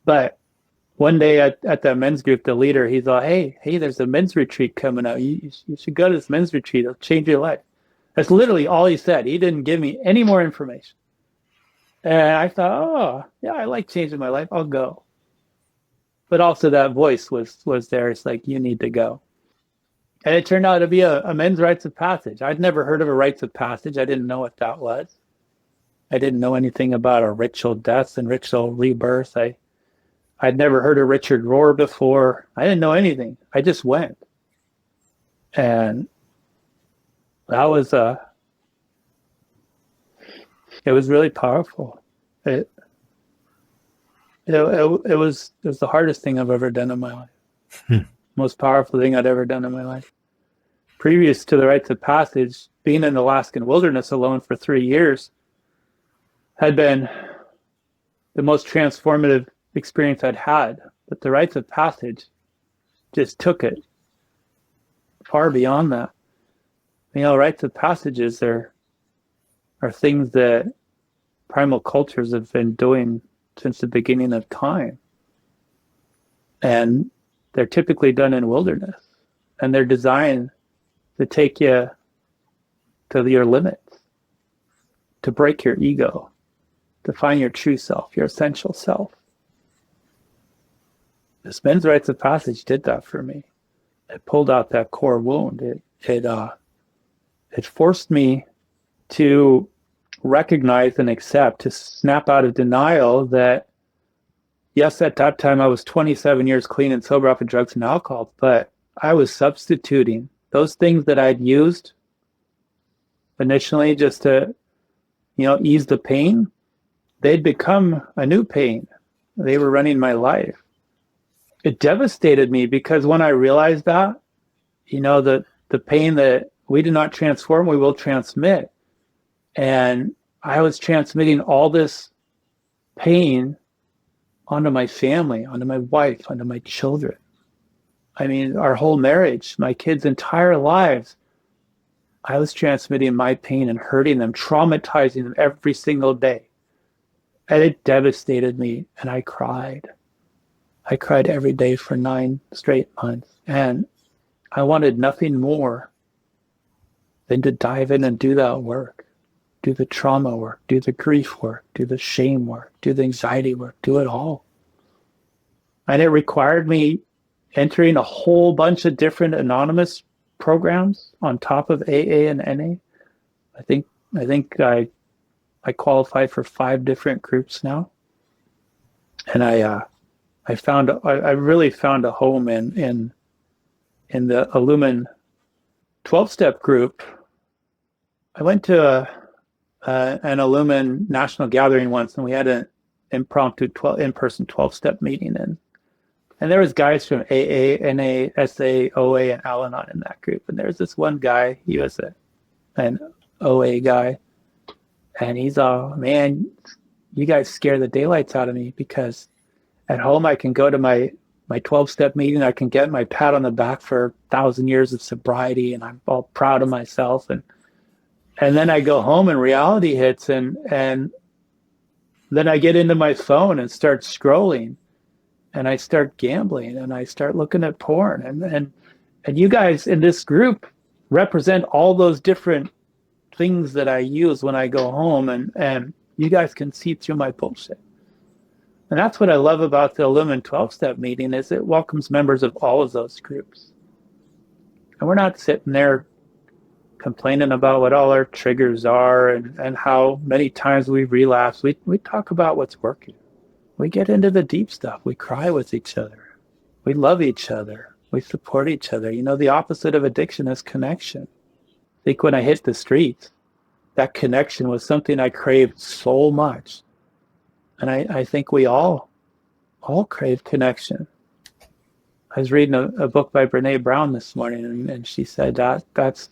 But one day at the men's group, the leader, he thought, hey, there's a men's retreat coming up. You should go to this men's retreat. It'll change your life. That's literally all he said. He didn't give me any more information. And I thought, oh, yeah, I like changing my life. I'll go. But also that voice was there. It's like, you need to go. And it turned out to be a men's rites of passage. I'd never heard of a rites of passage. I didn't know what that was. I didn't know anything about a ritual death and ritual rebirth. I'd never heard of Richard Rohr before. I didn't know anything. I just went. And that was it was really powerful. It was the hardest thing I've ever done in my life. Most powerful thing I'd ever done in my life. Previous to the rites of passage, being in the Alaskan wilderness alone for 3 years had been the most transformative experience I'd had. But the rites of passage just took it far beyond that. Rites of passages are things that primal cultures have been doing since the beginning of time. And they're typically done in wilderness. And they're designed to take you to your limits, to break your ego, to find your true self, your essential self. This men's rites of passage did that for me. It pulled out that core wound. It forced me to recognize and accept, to snap out of denial that, yes, at that time I was 27 years clean and sober off of drugs and alcohol, but I was substituting those things that I'd used initially just to, ease the pain. They'd become a new pain. They were running my life. It devastated me because when I realized that, the pain that we do not transform, we will transmit. And I was transmitting all this pain onto my family, onto my wife, onto my children. I mean, our whole marriage, my kids' entire lives, I was transmitting my pain and hurting them, traumatizing them every single day. And it devastated me, and I cried. I cried every day for 9 straight months. And I wanted nothing more than to dive in and do that work. Do the trauma work, do the grief work, do the shame work, do the anxiety work, do it all. And it required me entering a whole bunch of different anonymous programs on top of AA and NA. I think I qualified for 5 different groups now. And I really found a home in the Illuman 12-step group. I went to an Illuman national gathering once, and we had an impromptu in-person 12-step meeting, and there was guys from AA, NA, SA, OA, and Al-Anon in that group. And there's this one guy, he was an OA guy, and he's all, man, you guys scare the daylights out of me, because at home I can go to my 12-step meeting, I can get my pat on the back for 1,000 years of sobriety, and I'm all proud of myself, and then I go home and reality hits, and then I get into my phone and start scrolling, and I start gambling, and I start looking at porn, and you guys in this group represent all those different things that I use when I go home, and you guys can see through my bullshit. And that's what I love about the Illumin 12-step meeting, is it welcomes members of all of those groups. And we're not sitting there complaining about what all our triggers are and how many times we relapse. We talk about what's working. We get into the deep stuff. We cry with each other. We love each other. We support each other. The opposite of addiction is connection. I think when I hit the streets, that connection was something I craved so much. And I think we all crave connection. I was reading a book by Brene Brown this morning, and she said that's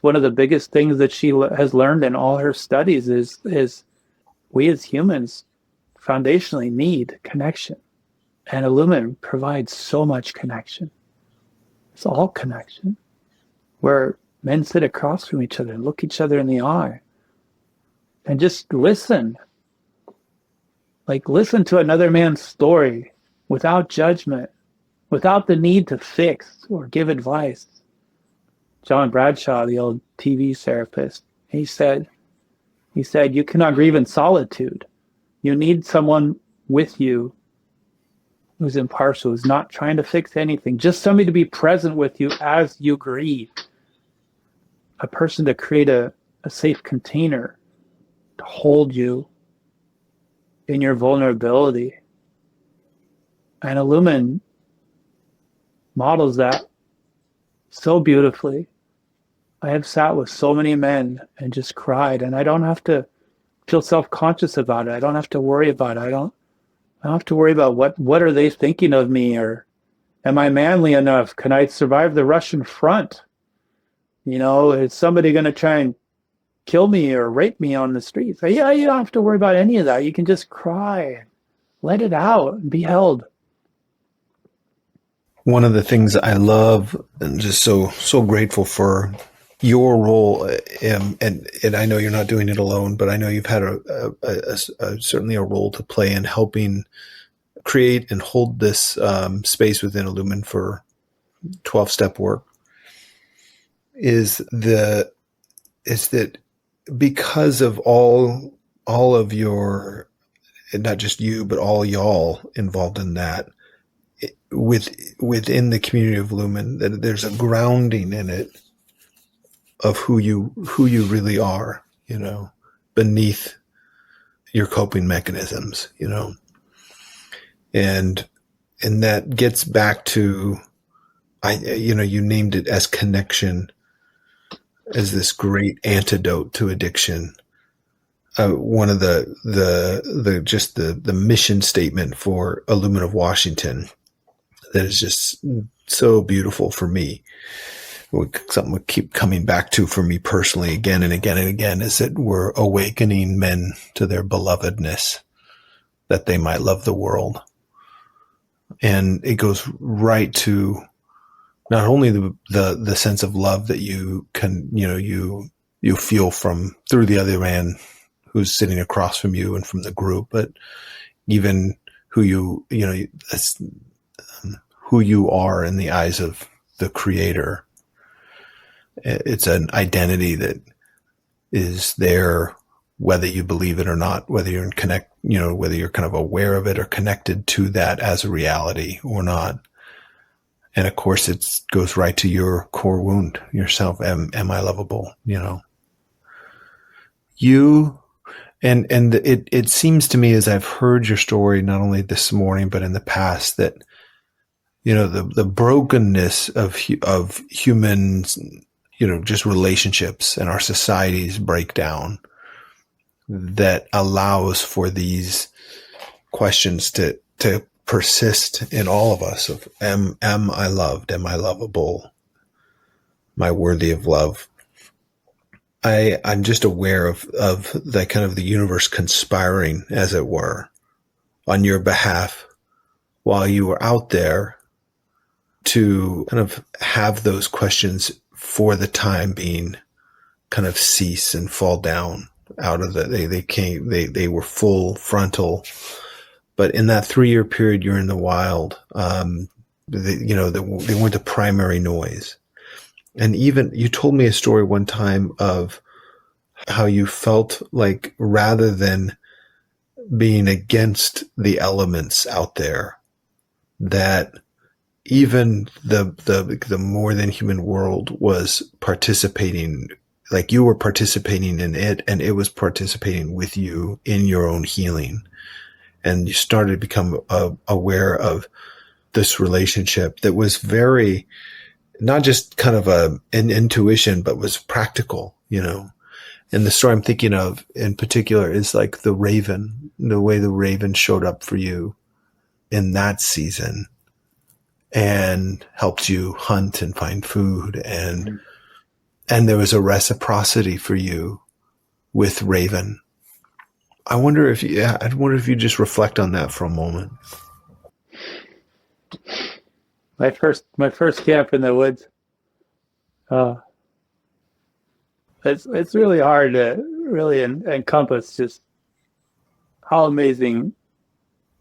one of the biggest things that she has learned in all her studies is we as humans foundationally need connection. And Illumin provides so much connection. It's all connection. Where men sit across from each other and look each other in the eye and just listen. Like, listen to another man's story without judgment, without the need to fix or give advice. John Bradshaw, the old TV therapist, he said, you cannot grieve in solitude. You need someone with you who's impartial, who's not trying to fix anything. Just somebody to be present with you as you grieve. A person to create a safe container to hold you in your vulnerability. And Illumin models that so beautifully. I have sat with so many men and just cried, and I don't have to feel self-conscious about it. I don't have to worry about it. I don't have to worry about what are they thinking of me, or am I manly enough? Can I survive the Russian front? Is somebody going to try and kill me or rape me on the streets? Yeah, you don't have to worry about any of that. You can just cry, let it out, and be held. One of the things I love and just so grateful for your role, and I know you're not doing it alone, but I know you've had certainly a role to play in helping create and hold this space within Illuman for 12-step work. Is that because of all of your, and not just you, but all y'all involved in that, within the community of Lumen, that there's a grounding in it of who you really are, beneath your coping mechanisms, and that gets back to, you named it as connection, as this great antidote to addiction. One of the mission statement for Illuman of Washington that is just so beautiful for me, something we keep coming back to for me personally again and again and again, is that we're awakening men to their belovedness, that they might love the world. And it goes right to not only the sense of love that you can, you feel from through the other man who's sitting across from you and from the group, but even who who you are in the eyes of the Creator. It's an identity that is there, whether you believe it or not, whether you're whether you're kind of aware of it or connected to that as a reality or not. And of course, it goes right to your core wound, yourself. Am I lovable? It seems to me, as I've heard your story, not only this morning, but in the past, that, the brokenness of humans, just relationships and our society's breakdown, that allows for these questions to persist in all of us of, am I loved? Am I lovable? Am I worthy of love? I'm just aware of the kind of the universe conspiring, as it were, on your behalf while you were out there, to kind of have those questions for the time being kind of cease and fall down out of they were full frontal. But in that 3-year period you're in the wild, they weren't the primary noise. And even you told me a story one time of how you felt like, rather than being against the elements out there, that even the more than human world was participating, like you were participating in it, and it was participating with you in your own healing. And you started to become aware of this relationship that was very, not just kind of an intuition, but was practical, And the story I'm thinking of in particular is like the raven, the way the raven showed up for you in that season and helped you hunt and find food. And there was a reciprocity for you with Raven. I wonder if you just reflect on that for a moment. My first camp in the woods. It's really hard to really encompass just how amazing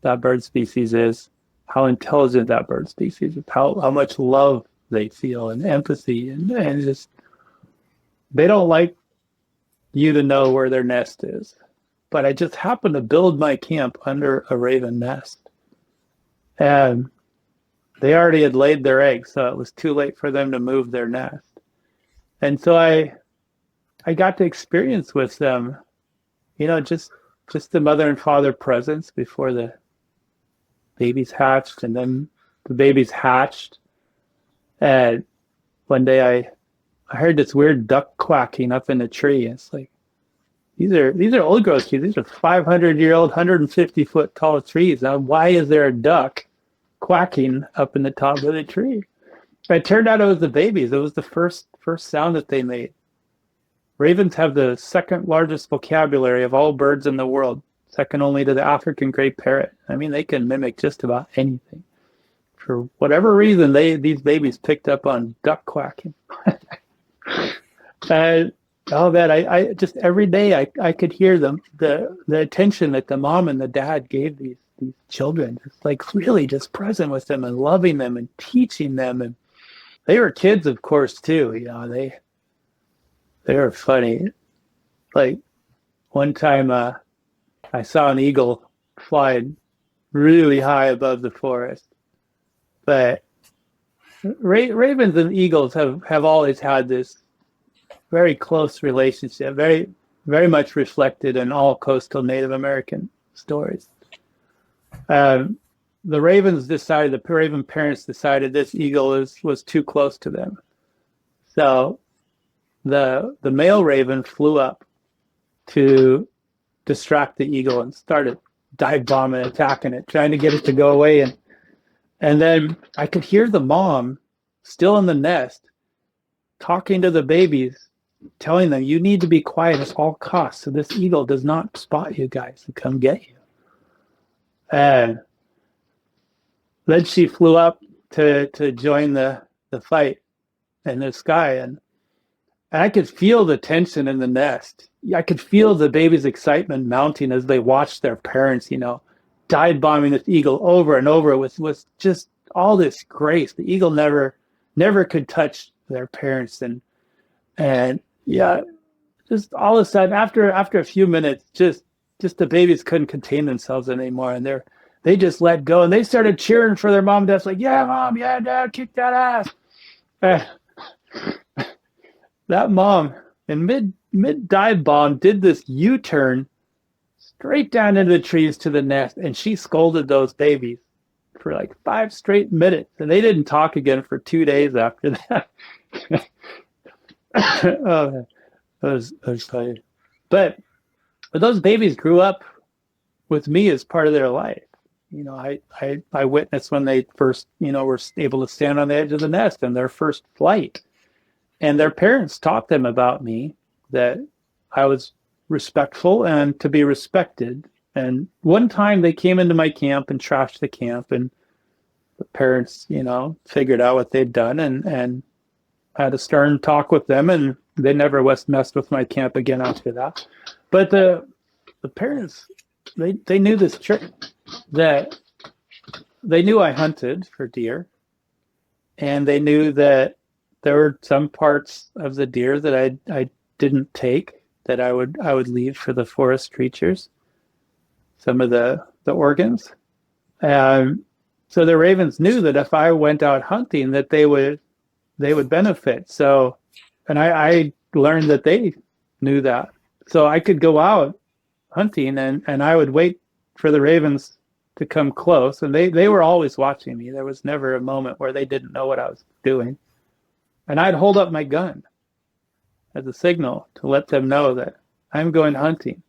that bird species is, how intelligent that bird species is, how much love they feel and empathy, and just, they don't like you to know where their nest is. But I just happened to build my camp under a raven nest. And they already had laid their eggs, so it was too late for them to move their nest. And so I got to experience with them, just the mother and father presence before the babies hatched, and then the babies hatched. And one day I heard this weird duck quacking up in the tree. It's like, these are old growth trees. These are 500-year-old, 150-foot tall trees. Now, why is there a duck quacking up in the top of the tree? It turned out it was the babies. It was the first sound that they made. Ravens have the second largest vocabulary of all birds in the world, second only to the African gray parrot. I mean, they can mimic just about anything. For whatever reason, these babies picked up on duck quacking. And oh man, I just every day I could hear the attention that the mom and the dad gave these children, just like really just present with them and loving them and teaching them. And they were kids, of course, too. They were funny. Like one time, I saw an eagle flying really high above the forest, but ravens and eagles have always had this very close relationship, very much reflected in all coastal Native American stories. Um, the raven parents decided this eagle was too close to them, so the male raven flew up to distract the eagle and started dive bombing, attacking it, trying to get it to go away. And then I could hear the mom still in the nest talking to the babies, telling them, you need to be quiet at all costs so this eagle does not spot you guys and come get you. And then she flew up to join the fight in the sky. And I could feel the tension in the nest. I could feel the baby's excitement mounting as they watched their parents, dive bombing this eagle over and over with just all this grace. The eagle never could touch their parents. And yeah, just all of a sudden, after a few minutes, just the babies couldn't contain themselves anymore, and they just let go, and they started cheering for their mom and dad, like, yeah, mom, yeah, dad, kick that ass. That mom in mid dive bomb did this U-turn straight down into the trees to the nest, and she scolded those babies for like 5 straight minutes, and they didn't talk again for 2 days after that. Oh, that was funny. But those babies grew up with me as part of their life. I witnessed when they first, were able to stand on the edge of the nest in their first flight. And their parents taught them about me, that I was respectful and to be respected. And one time they came into my camp and trashed the camp, and the parents, figured out what they'd done and had a stern talk with them, and they never messed with my camp again after that. But the parents, they knew this trick, that they knew I hunted for deer, and they knew that there were some parts of the deer that I didn't take, that I would leave for the forest creatures, some of the organs. So the ravens knew that if I went out hunting, that they would benefit. So, and I learned that they knew that. So I could go out hunting, and I would wait for the ravens to come close, and they were always watching me. There was never a moment where they didn't know what I was doing. And I'd hold up my gun as a signal to let them know that I'm going hunting.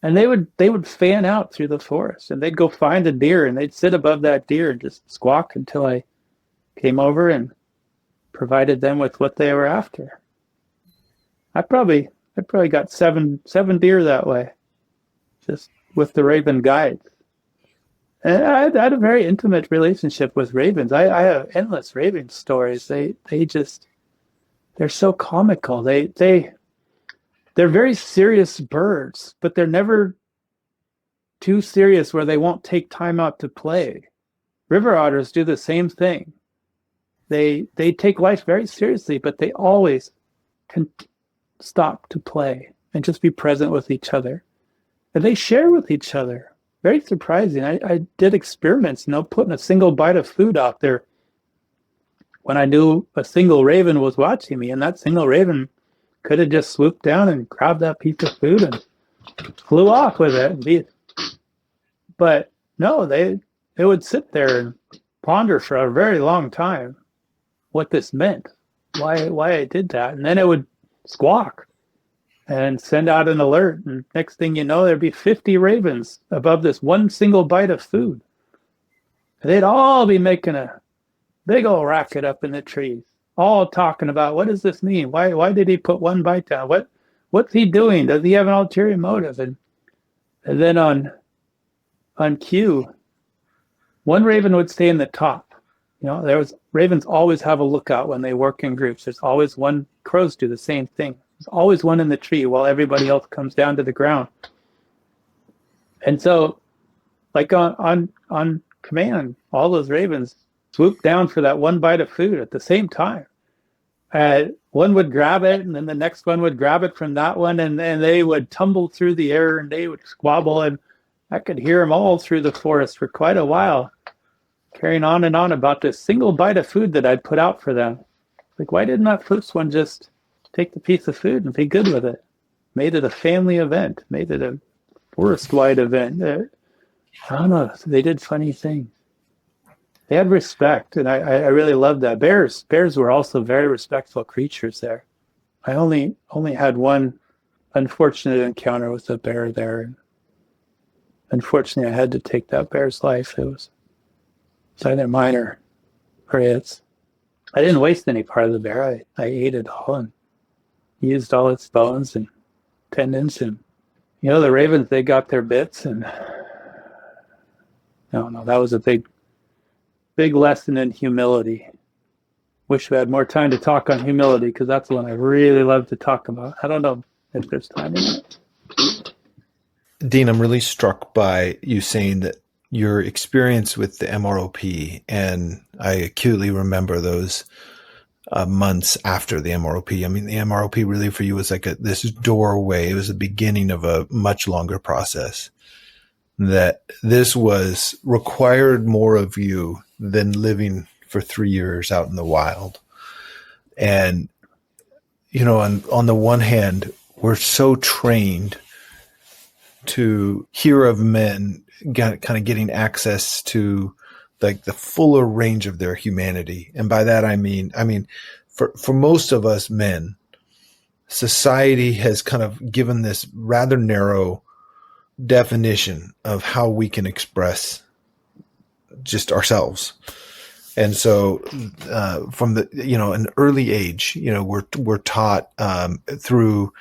And they would fan out through the forest, and they'd go find a deer, and they'd sit above that deer and just squawk until I came over and provided them with what they were after. I probably got seven deer that way, just with the raven guides. And I had a very intimate relationship with ravens. I have endless raven stories. They're so comical. They're very serious birds, but they're never too serious where they won't take time out to play. River otters do the same thing. They take life very seriously, but they always can stop to play and just be present with each other. And they share with each other. Very surprising. I did experiments, putting a single bite of food out there when I knew a single raven was watching me, and that single raven could have just swooped down and grabbed that piece of food and flew off with it. But no, they would sit there and ponder for a very long time what this meant, why I did that, and then it would squawk and send out an alert, and next thing you know, there'd be 50 ravens above this one single bite of food. They'd all be making a big old racket up in the trees, all talking about, what does this mean? Why did he put one bite down? What's he doing? Does he have an ulterior motive? And then on cue, one raven would stay in the top, Ravens always have a lookout when they work in groups. There's always one. Crows do the same thing. There's always one in the tree while everybody else comes down to the ground. And so, like on command, all those ravens swoop down for that one bite of food at the same time. One would grab it, and then the next one would grab it from that one, and they would tumble through the air, and they would squabble, and I could hear them all through the forest for quite a while, carrying on and on about this single bite of food that I'd put out for them. Like, why didn't that first one just take the piece of food and be good with it? Made it a family event, made it a forest-wide event. I don't know. They did funny things. They had respect, and I really loved that. Bears were also very respectful creatures there. I only had one unfortunate encounter with a bear there. And unfortunately, I had to take that bear's life. It was either mine or its. I didn't waste any part of the bear. I ate it all and used all its bones and tendons. And, the ravens, they got their bits. And no, that was a big lesson in humility. Wish we had more time to talk on humility, because that's the one I really love to talk about. I don't know if there's time in it. Dean, I'm really struck by you saying that your experience with the MROP, and I acutely remember those months after the MROP. I mean, the MROP really for you was like this doorway. It was the beginning of a much longer process. That this was required more of you than living for 3 years out in the wild. And, on the one hand, we're so trained to hear of men kind of getting access to like the fuller range of their humanity. And by that, I mean, for most of us men, society has kind of given this rather narrow definition of how we can express just ourselves. And so, from an early age, we're taught, through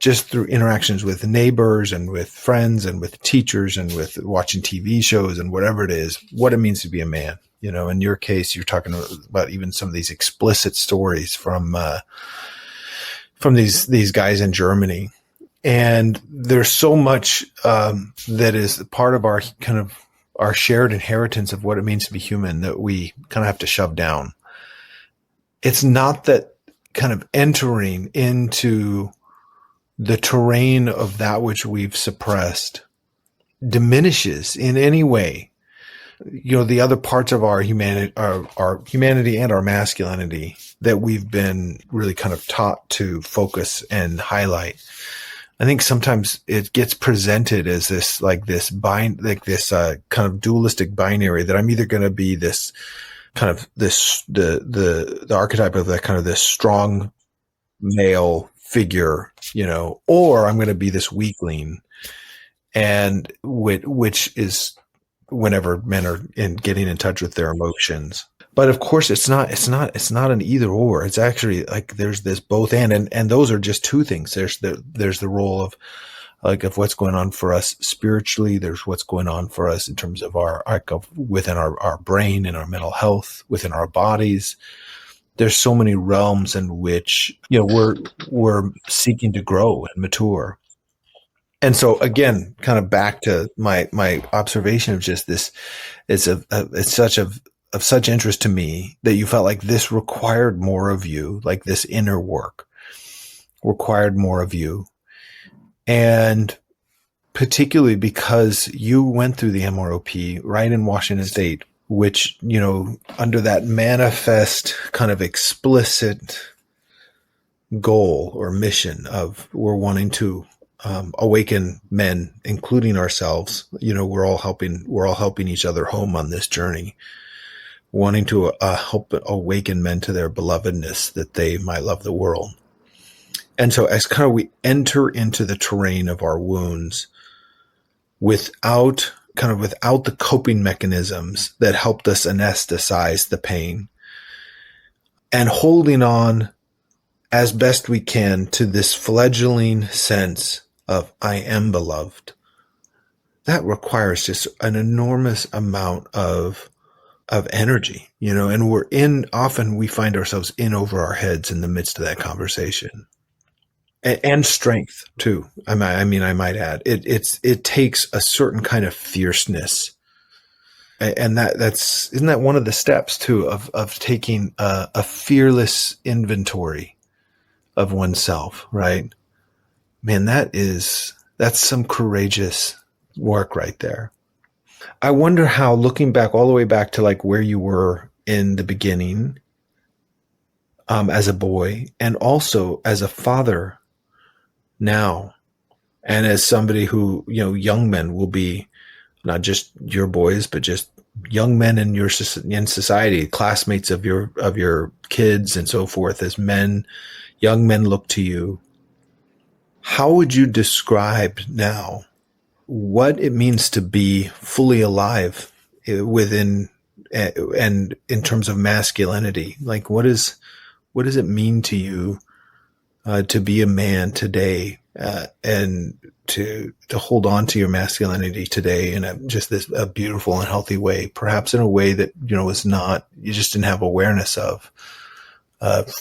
interactions with neighbors and with friends and with teachers and with watching TV shows and whatever it is, what it means to be a man. In your case, you're talking about even some of these explicit stories from these guys in Germany. And there's so much that is part of our shared inheritance of what it means to be human that we kind of have to shove down. It's not that kind of entering into the terrain of that which we've suppressed diminishes in any way, the other parts of our humanity and our masculinity that we've been really kind of taught to focus and highlight. I think sometimes it gets presented as this kind of dualistic binary that I'm either going to be the archetype of that kind of this strong male figure, or I'm going to be this weakling, and which is whenever men are getting in touch with their emotions. But of course, it's not an either or. It's actually like there's this both and those are just two things. There's the role of what's going on for us spiritually. There's what's going on for us in terms of within our brain and our mental health, within our bodies. There's so many realms in which we're seeking to grow and mature. And so again, kind of back to my observation of just this, it's of such interest to me that you felt like this required more of you, like this inner work required more of you. And particularly because you went through the MROP right in Washington State, which, under that manifest kind of explicit goal or mission of we're wanting to awaken men, including ourselves, we're all helping each other home on this journey, wanting to help awaken men to their belovedness that they might love the world. And so as kind of we enter into the terrain of our wounds without the coping mechanisms that helped us anesthetize the pain, and holding on as best we can to this fledgling sense of I am beloved, that requires just an enormous amount of of energy, and often we find ourselves in over our heads in the midst of that conversation. And strength too. I might add, it takes a certain kind of fierceness, and that's isn't that one of the steps too of taking a fearless inventory of oneself, right? Man, that's some courageous work right there. I wonder how, looking back all the way back to like where you were in the beginning, as a boy, and also as a father now, and as somebody who, young men will be not just your boys, but just young men in in society, classmates of your kids and so forth, as young men look to you. How would you describe now what it means to be fully alive within and in terms of masculinity? Like, what does it mean to you to be a man today, and to hold on to your masculinity today in a beautiful and healthy way, perhaps in a way that, was not, you just didn't have awareness of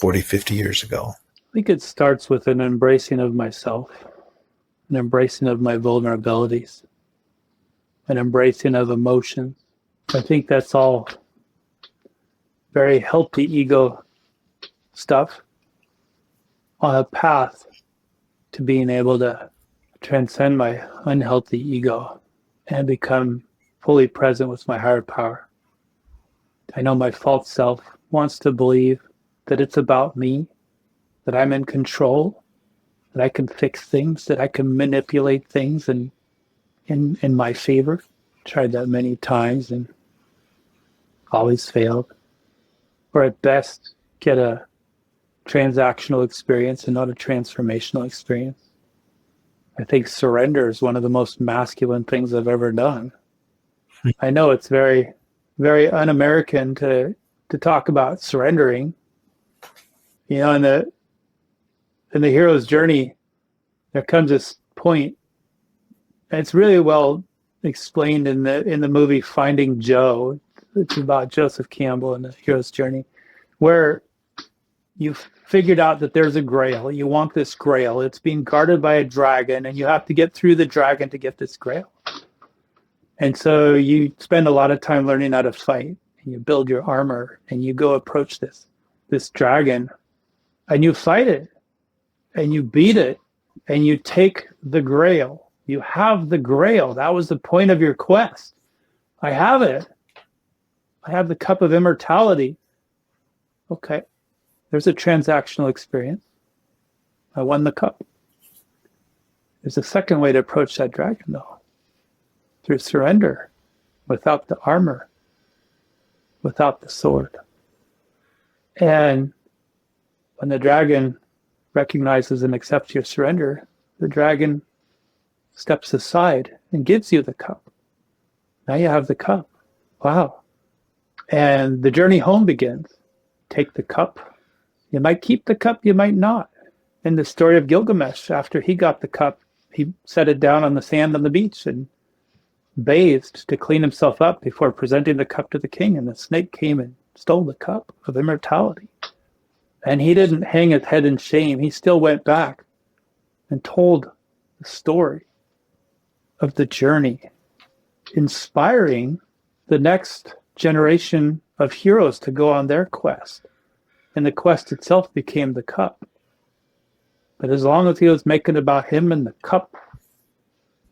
40, 50 years ago? I think it starts with an embracing of myself, an embracing of my vulnerabilities, an embracing of emotions. I think that's all very healthy ego stuff on a path to being able to transcend my unhealthy ego and become fully present with my higher power. I know my false self wants to believe that it's about me, that I'm in control, that I can fix things, that I can manipulate things in my favor. Tried that many times and always failed. Or at best, get a transactional experience and not a transformational experience. I think surrender is one of the most masculine things I've ever done. I know it's very, very un-American to talk about surrendering. In the hero's journey, there comes this point, and it's really well explained in the movie Finding Joe. It's about Joseph Campbell in the hero's journey, where you've figured out that there's a grail. You want this grail. It's being guarded by a dragon, and you have to get through the dragon to get this grail. And so you spend a lot of time learning how to fight, and you build your armor, and you go approach this dragon, and you fight it, and you beat it, and you take the grail. You have the grail. That was the point of your quest. I have it. I have the cup of immortality. Okay. There's a transactional experience. I won the cup. There's a second way to approach that dragon, though. Through surrender, without the armor, without the sword. And when the dragon recognizes and accepts your surrender, the dragon steps aside and gives you the cup. Now you have the cup. Wow. And the journey home begins. Take the cup. You might keep the cup, you might not. In the story of Gilgamesh, after he got the cup, he set it down on the sand on the beach and bathed to clean himself up before presenting the cup to the king. And the snake came and stole the cup of immortality. And he didn't hang his head in shame. He still went back and told the story of the journey, inspiring the next generation of heroes to go on their quest. And the quest itself became the cup. But as long as he was making it about him and the cup,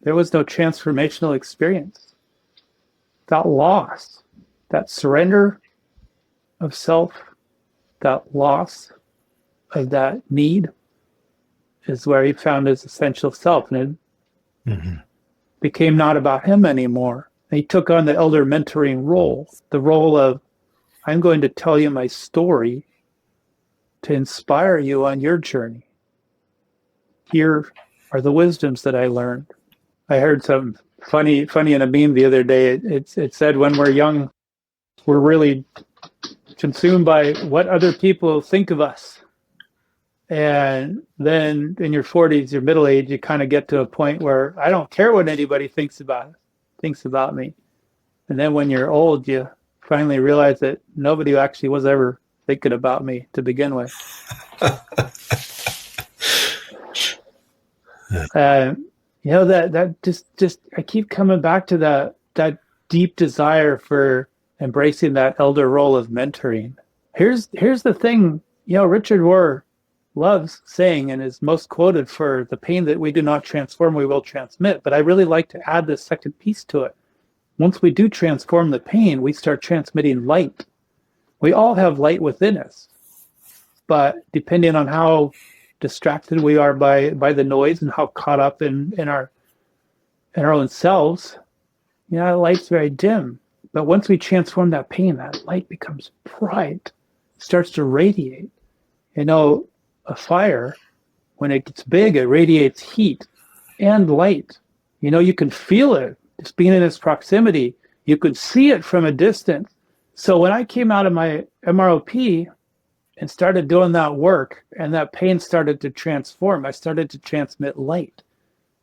there was no transformational experience. That loss, that surrender of self, that loss of that need is where he found his essential self. And it became not about him anymore. And he took on the elder mentoring role, the role of, I'm going to tell you my story to inspire you on your journey. Here are the wisdoms that I learned. I heard some funny in a meme the other day. It said when we're young, we're really consumed by what other people think of us. And then in your 40s, your middle age, you kind of get to a point where I don't care what anybody thinks about me. And then when you're old, you finally realized that nobody actually was ever thinking about me to begin with. That just I keep coming back to that deep desire for embracing that elder role of mentoring. Here's the thing, Richard Rohr loves saying and is most quoted for the pain that we do not transform, we will transmit. But I really like to add this second piece to it. Once we do transform the pain, we start transmitting light. We all have light within us, but depending on how distracted we are by the noise and how caught up in our own selves, light's very dim. But once we transform that pain, that light becomes bright, starts to radiate. A fire, when it gets big, it radiates heat and light. You can feel it just being in its proximity. You could see it from a distance. So when I came out of my MROP and started doing that work, and that pain started to transform, I started to transmit light.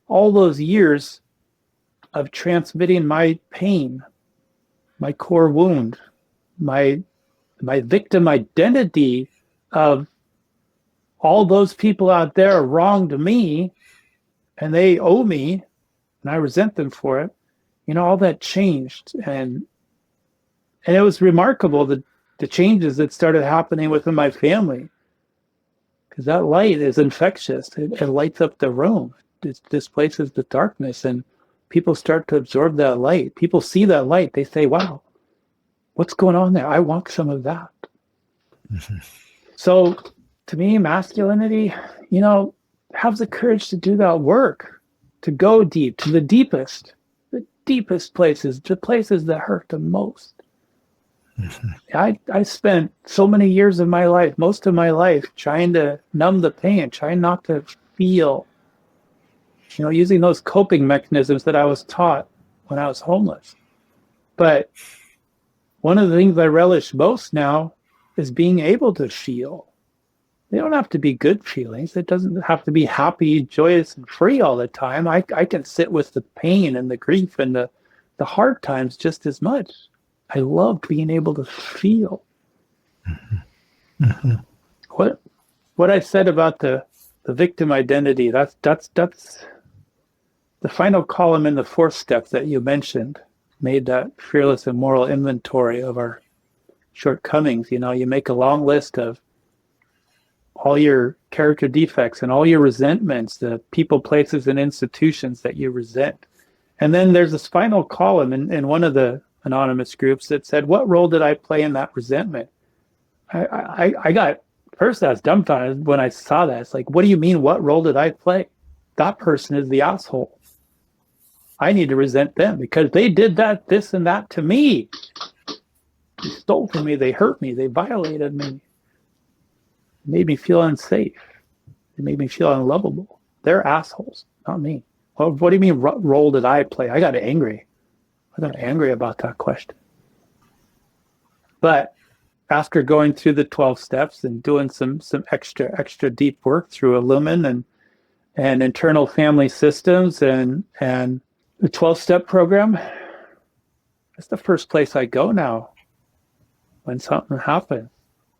All those years of transmitting my pain, my core wound, my victim identity of all those people out there wronged me and they owe me and I resent them for it, all that changed. And it was remarkable, the changes that started happening within my family, because that light is infectious. It lights up the room. It displaces the darkness, and people start to absorb that light. People see that light. They say, wow, what's going on there? I want some of that. Mm-hmm. So to me, masculinity, have the courage to do that work, to go deep, to the deepest places, the places that hurt the most. Mm-hmm. I spent so many years of my life, most of my life, trying to numb the pain, trying not to feel, using those coping mechanisms that I was taught when I was homeless. But one of the things I relish most now is being able to feel. They don't have to be good feelings. It doesn't have to be happy, joyous, and free all the time. I can sit with the pain and the grief and the hard times just as much. I love being able to feel. Mm-hmm. Mm-hmm. What I said about the victim identity, that's the final column in the fourth step that you mentioned, made that fearless and moral inventory of our shortcomings. You make a long list of all your character defects and all your resentments, the people, places, and institutions that you resent. And then there's this final column in one of the anonymous groups that said, what role did I play in that resentment? I got, first I was dumbfounded when I saw that. It's like, what do you mean, what role did I play? That person is the asshole. I need to resent them because they did that, this, and that to me. They stole from me, they hurt me, they violated me. It made me feel unsafe. It made me feel unlovable. They're assholes, not me. Well, what do you mean, what role did I play? I got angry. I got angry about that question. But after going through the 12 steps and doing some extra deep work through Illuman and internal family systems and the 12-step program, that's the first place I go now when something happens.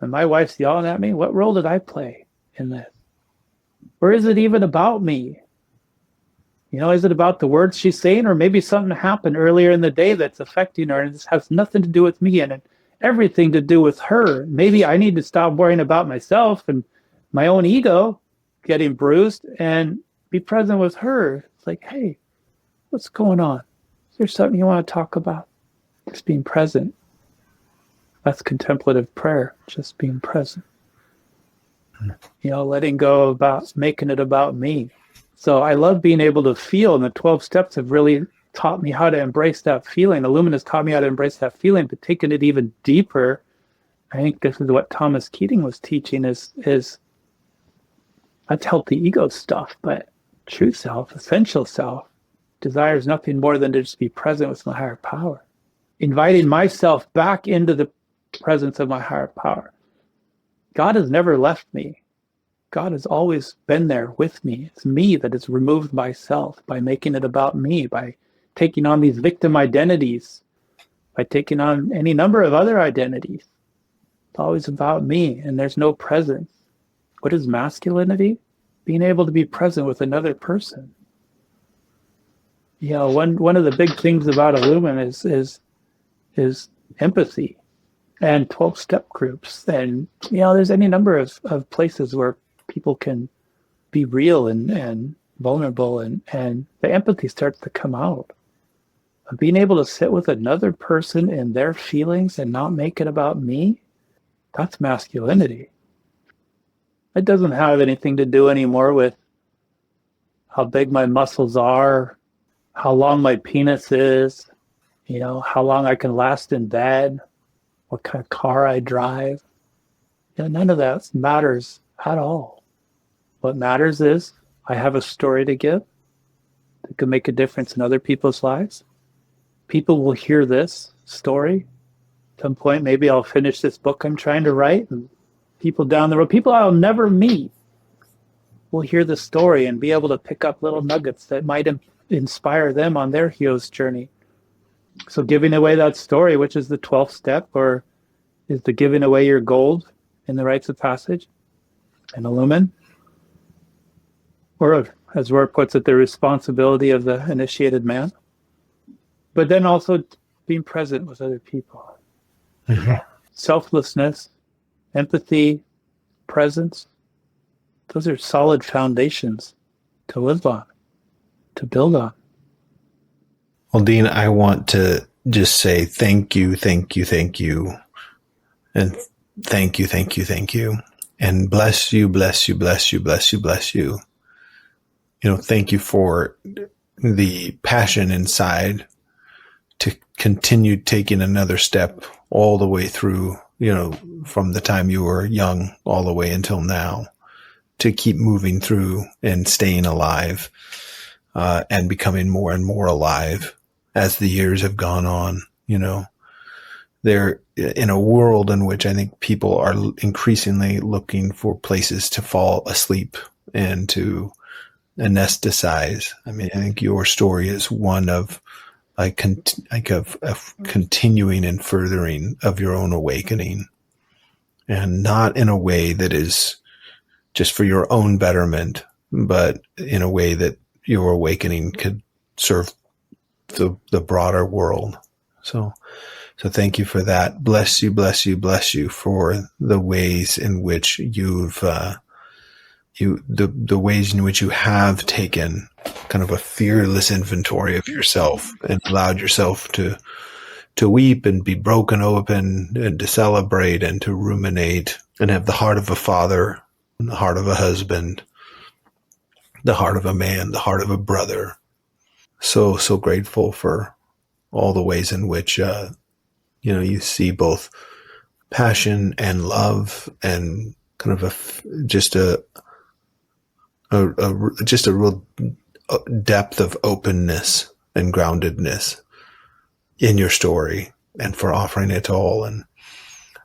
And my wife's yelling at me, what role did I play in this? Or is it even about me? Is it about the words she's saying, or maybe something happened earlier in the day that's affecting her and this has nothing to do with me and everything to do with her? Maybe I need to stop worrying about myself and my own ego getting bruised and be present with her. It's like, hey, what's going on? Is there something you want to talk about? Just being present. That's contemplative prayer, just being present. Letting go about making it about me. So I love being able to feel, and the 12 steps have really taught me how to embrace that feeling. Illuman has taught me how to embrace that feeling, but taking it even deeper, I think this is what Thomas Keating was teaching is that's healthy ego stuff, but true self, essential self, desires nothing more than to just be present with my higher power. Inviting myself back into the presence of my higher power. God has never left me. God has always been there with me. It's me that has removed myself by making it about me, by taking on these victim identities by taking on any number of other identities. It's always about me, and there's no presence. What is masculinity? Being able to be present with another person. One of the big things about Illuman is empathy and 12-step groups. And, there's any number of places where people can be real and vulnerable, and the empathy starts to come out. Being able to sit with another person and their feelings and not make it about me, that's masculinity. It doesn't have anything to do anymore with how big my muscles are, how long my penis is, how long I can last in bed, what kind of car I drive. None of that matters at all. What matters is I have a story to give that can make a difference in other people's lives. People will hear this story. At some point, maybe I'll finish this book I'm trying to write, and people down the road, people I'll never meet, will hear the story and be able to pick up little nuggets that might inspire them on their hero's journey. So giving away that story, which is the 12th step, or is the giving away your gold in the rites of passage and Illuman, or as Rohr puts it, the responsibility of the initiated man. But then also being present with other people. Mm-hmm. Selflessness, empathy, presence. Those are solid foundations to live on, to build on. Well, Dean, I want to just say thank you. And thank you. And bless you. Thank you for the passion inside to continue taking another step all the way through, from the time you were young all the way until now, to keep moving through and staying alive, and becoming more and more alive as the years have gone on. They're in a world in which I think people are increasingly looking for places to fall asleep and to anesthetize. I mean, I think your story is one of a continuing and furthering of your own awakening, and not in a way that is just for your own betterment, but in a way that your awakening could serve the broader world. So thank you for that. Bless you for the ways in which the ways in which you have taken kind of a fearless inventory of yourself and allowed yourself to weep and be broken open and to celebrate and to ruminate and have the heart of a father, the heart of a husband, the heart of a man, the heart of a brother. So grateful for all the ways in which, you see both passion and love and kind of just a real depth of openness and groundedness in your story, and for offering it all. And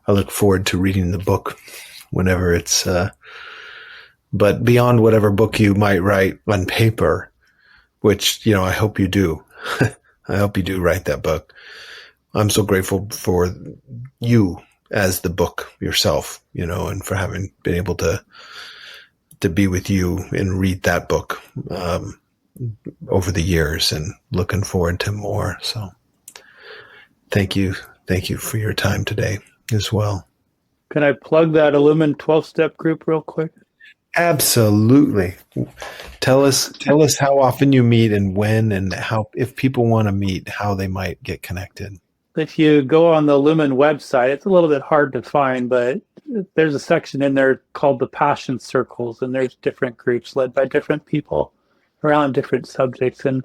I look forward to reading the book whenever it's, but beyond whatever book you might write on paper, which, I hope you do. I hope you do write that book. I'm so grateful for you as the book yourself, and for having been able to be with you and read that book over the years, and looking forward to more. So thank you for your time today as well. Can I plug that Illuman 12-step group real quick? Absolutely. Tell us how often you meet and when, and how, if people want to meet, how they might get connected. If you go on the Illuman website, it's a little bit hard to find, but there's a section in there called the Passion Circles, and there's different groups led by different people around different subjects. And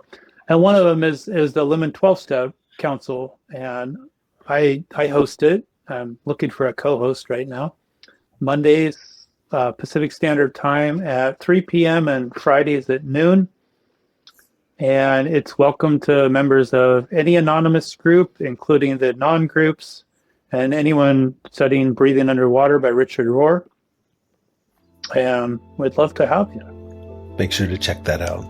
one of them is the Illuman 12-step Council, and I host it. I'm looking for a co-host right now. Mondays, Pacific Standard Time at 3 p.m. and Fridays at noon. And it's welcome to members of any anonymous group, including the non-groups, and anyone studying Breathing Underwater by Richard Rohr. And we'd love to have you. Make sure to check that out.